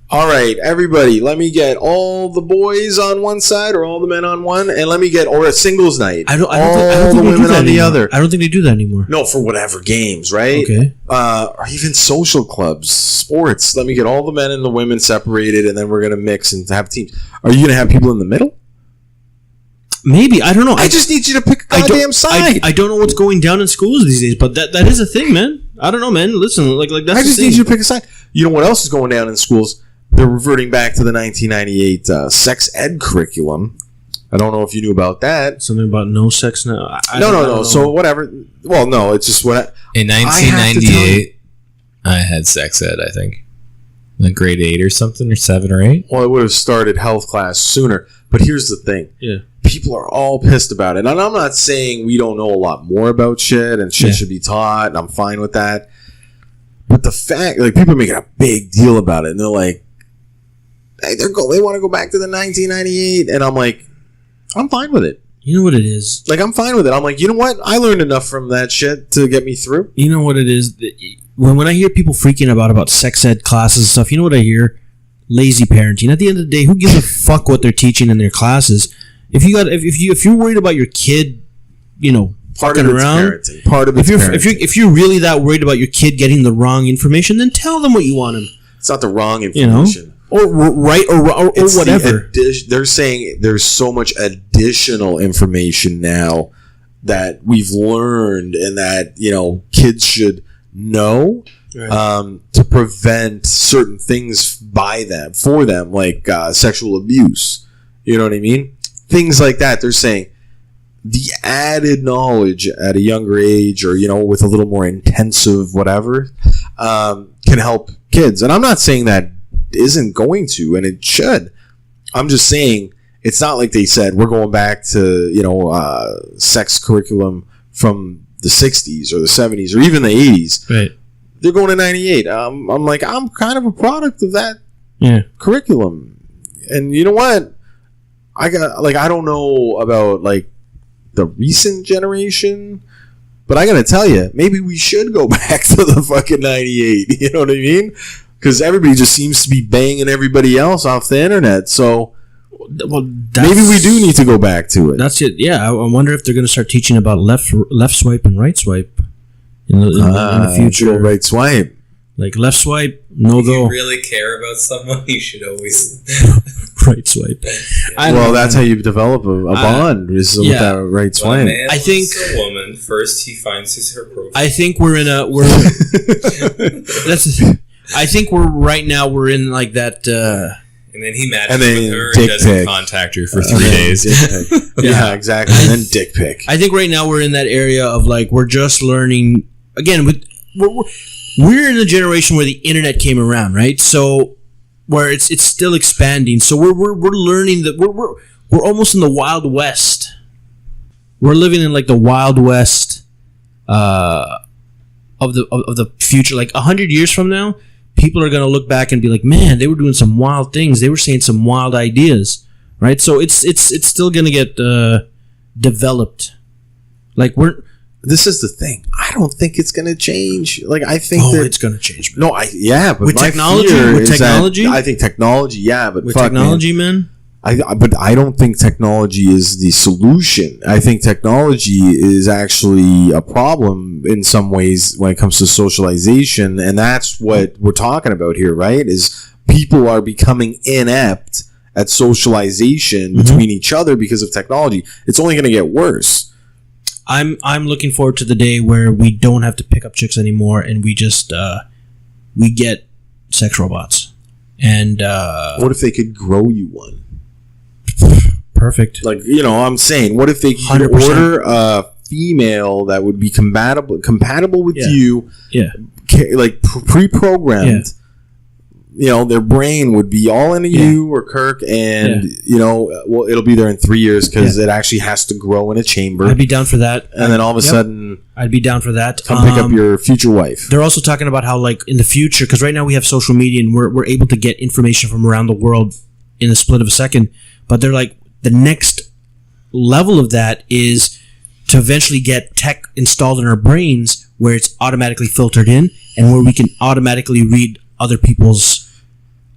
Speaker 3: All right, everybody, let me get all the boys on one side or all the men on one, and let me get or a singles night.
Speaker 1: I don't think
Speaker 3: the women on the other.
Speaker 1: I don't think they do that anymore.
Speaker 3: No, for whatever games, right?
Speaker 1: Okay.
Speaker 3: Or even social clubs, sports. Let me get all the men and the women separated, and then we're gonna mix and have teams. Are you gonna have people in the middle?
Speaker 1: Maybe, I don't know.
Speaker 3: I just need you to pick a goddamn side.
Speaker 1: I don't know what's going down in schools these days, but that is a thing, man. I don't know, man. Listen, like that's.
Speaker 3: I just need you to pick a side. You know what else is going down in schools? They're reverting back to the 1998 sex ed curriculum. I don't know if you knew about that.
Speaker 1: Something about no sex now.
Speaker 3: No. So whatever. Well, no, it's just what.
Speaker 2: In 1998, I had sex ed. I think, like grade 8 or something, or 7 or 8.
Speaker 3: Well, I would have started health class sooner. But here's the thing.
Speaker 1: Yeah.
Speaker 3: People are all pissed about it, and I'm not saying we don't know a lot more about shit and shit should be taught, and I'm fine with that. But the fact, like, people are making a big deal about it, and they're like. They want to go back to the 1998, and I'm like, I'm fine with it.
Speaker 1: You know what it is?
Speaker 3: Like, I'm fine with it. I'm like, you know what? I learned enough from that shit to get me through.
Speaker 1: You know what it is? When I hear people freaking about sex ed classes and stuff, you know what I hear? Lazy parenting. At the end of the day, who gives a fuck what they're teaching in their classes? If you're worried about your kid, you know,
Speaker 3: part of it's
Speaker 1: around,
Speaker 3: parenting. Part of it's parenting.
Speaker 1: If you're really that worried about your kid getting the wrong information, then tell them what you want them.
Speaker 3: It's not the wrong information.
Speaker 1: You know? Or right or whatever.
Speaker 3: They're saying there's so much additional information now that we've learned and that, you know, kids should know to prevent certain things for them, like sexual abuse. You know what I mean? Things like that. They're saying the added knowledge at a younger age, or, you know, with a little more intensive whatever, can help kids. And I'm not saying that isn't going to, and it should. I'm just saying it's not like they said we're going back to, you know, sex curriculum from the 60s or the 70s or even the 80s.
Speaker 1: Right.
Speaker 3: They're going to 98. I'm like, I'm kind of a product of that curriculum. And you know what? I don't know about like the recent generation, but I gotta tell you, maybe we should go back to the fucking 98. You know what I mean? Because everybody just seems to be banging everybody else off the internet. So maybe we do need to go back to it.
Speaker 1: That's it. Yeah, I wonder if they're going to start teaching about left swipe and right swipe in the future.
Speaker 3: Right swipe.
Speaker 1: Like left swipe, no
Speaker 2: If
Speaker 1: go.
Speaker 2: you really care about someone, you should always
Speaker 1: right swipe.
Speaker 3: Well, that's how you develop a bond is with that right
Speaker 2: When a
Speaker 3: swipe.
Speaker 2: man
Speaker 1: I think-
Speaker 2: loves a woman, first he finds her profile.
Speaker 1: I think I think we're in like that.
Speaker 2: And then he matches
Speaker 3: And then
Speaker 2: with her
Speaker 3: dick
Speaker 2: and doesn't
Speaker 3: pic.
Speaker 2: contact her for 3 days.
Speaker 3: Dick pic. Yeah, exactly. And then dick pic.
Speaker 1: I think right now we're in that area of like we're just learning again. We're in a generation where the internet came around, right? So where it's still expanding. So we're learning that we're almost in the Wild West. We're living in like the Wild West of the future. Like 100 years from now, people are gonna look back and be like, "Man, they were doing some wild things. They were saying some wild ideas." Right? So it's still gonna get developed. Like
Speaker 3: This is the thing. I don't think it's going to change. Like I think
Speaker 1: it's gonna change. Man.
Speaker 3: No, but
Speaker 1: With
Speaker 3: my
Speaker 1: technology?
Speaker 3: fear
Speaker 1: With
Speaker 3: is that-
Speaker 1: technology?
Speaker 3: I think technology, yeah, but
Speaker 1: With
Speaker 3: fuck,
Speaker 1: technology, man.
Speaker 3: But I don't think technology is the solution. I think technology is actually a problem in some ways when it comes to socialization, and that's what we're talking about here, right? Is people are becoming inept at socialization between each other because of technology. It's only going to get worse.
Speaker 1: I'm looking forward to the day where we don't have to pick up chicks anymore, and we just we get sex robots. And
Speaker 3: What if they could grow you one?
Speaker 1: perfect.
Speaker 3: Like, I'm saying, what if they could
Speaker 1: 100%.
Speaker 3: order a female that would be compatible with you, like pre-programmed? Their brain would be all into you or Kirk, and it'll be there in 3 years because it actually has to grow in a chamber.
Speaker 1: I'd be down for that.
Speaker 3: And then all of a sudden,
Speaker 1: I'd be down for that.
Speaker 3: come pick up your future wife.
Speaker 1: They're also talking about how, like, in the future, because right now we have social media and we're able to get information from around the world in the split of a second. But they're like, the next level of that is to eventually get tech installed in our brains where it's automatically filtered in and where we can automatically read other people's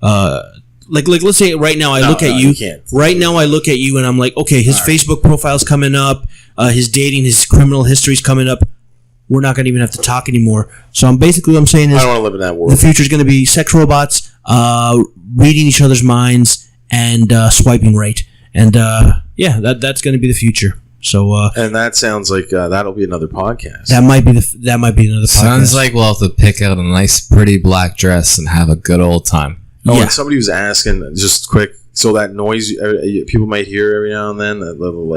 Speaker 1: like let's say right now I look at you
Speaker 3: can't.
Speaker 1: right now I look at you and I'm like, okay, his Facebook profile's coming up, his dating, his criminal history's coming up. We're not going to even have to talk anymore. So I'm saying is
Speaker 3: I don't want to live in that world.
Speaker 1: the future is going to be sex robots reading each other's minds and swiping right, and that's going to be the future. So
Speaker 3: And that sounds like that'll be another podcast.
Speaker 1: that might be another podcast.
Speaker 2: Sounds like we'll have to pick out a nice, pretty black dress and have a good old time.
Speaker 3: And somebody was asking, just quick, so that noise people might hear every now and then, that little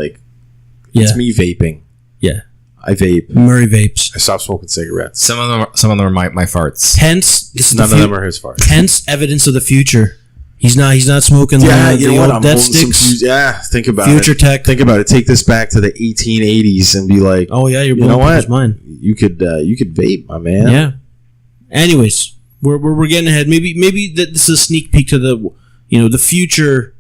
Speaker 3: it's me vaping.
Speaker 1: Yeah.
Speaker 3: I vape.
Speaker 1: Murray vapes.
Speaker 3: I stopped smoking cigarettes.
Speaker 2: Some of them are my farts.
Speaker 1: Hence, this is
Speaker 3: None of them are his farts.
Speaker 1: hence evidence of the future. He's not smoking
Speaker 3: You
Speaker 1: the
Speaker 3: know what?
Speaker 1: old
Speaker 3: I'm
Speaker 1: death
Speaker 3: holding
Speaker 1: sticks.
Speaker 3: think about
Speaker 1: Future
Speaker 3: it.
Speaker 1: tech.
Speaker 3: Think about it. Take this back to the 1880s and be like,
Speaker 1: Oh yeah, you're
Speaker 3: you know
Speaker 1: blowing
Speaker 3: what?
Speaker 1: people's mind.
Speaker 3: You could vape, my man.
Speaker 1: Yeah. Anyways, we're getting ahead. Maybe this is a sneak peek to the future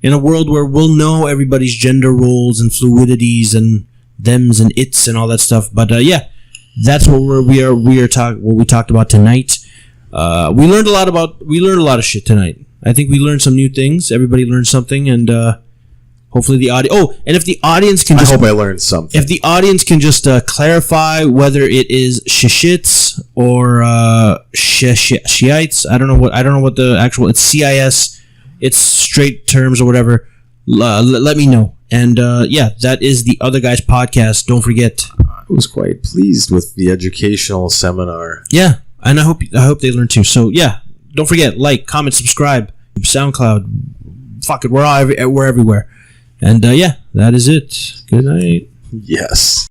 Speaker 1: in a world where we'll know everybody's gender roles and fluidities and thems and its and all that stuff. But that's what we talked about tonight. We learned a lot of shit tonight. I think we learned some new things. Everybody learned something, and hopefully the audience. Oh, and if the audience can,
Speaker 3: I hope I learned something.
Speaker 1: if the audience can just clarify whether it is Shishits or Shiites, I don't know what the actual. It's CIS. It's straight terms or whatever. Let me know. And that is the Other Guys podcast. Don't forget.
Speaker 3: I was quite pleased with the educational seminar.
Speaker 1: Yeah, and I hope they learn too. So yeah, don't forget, like, comment, subscribe, SoundCloud. Fuck it, we're everywhere. And that is it. Good night.
Speaker 3: Yes.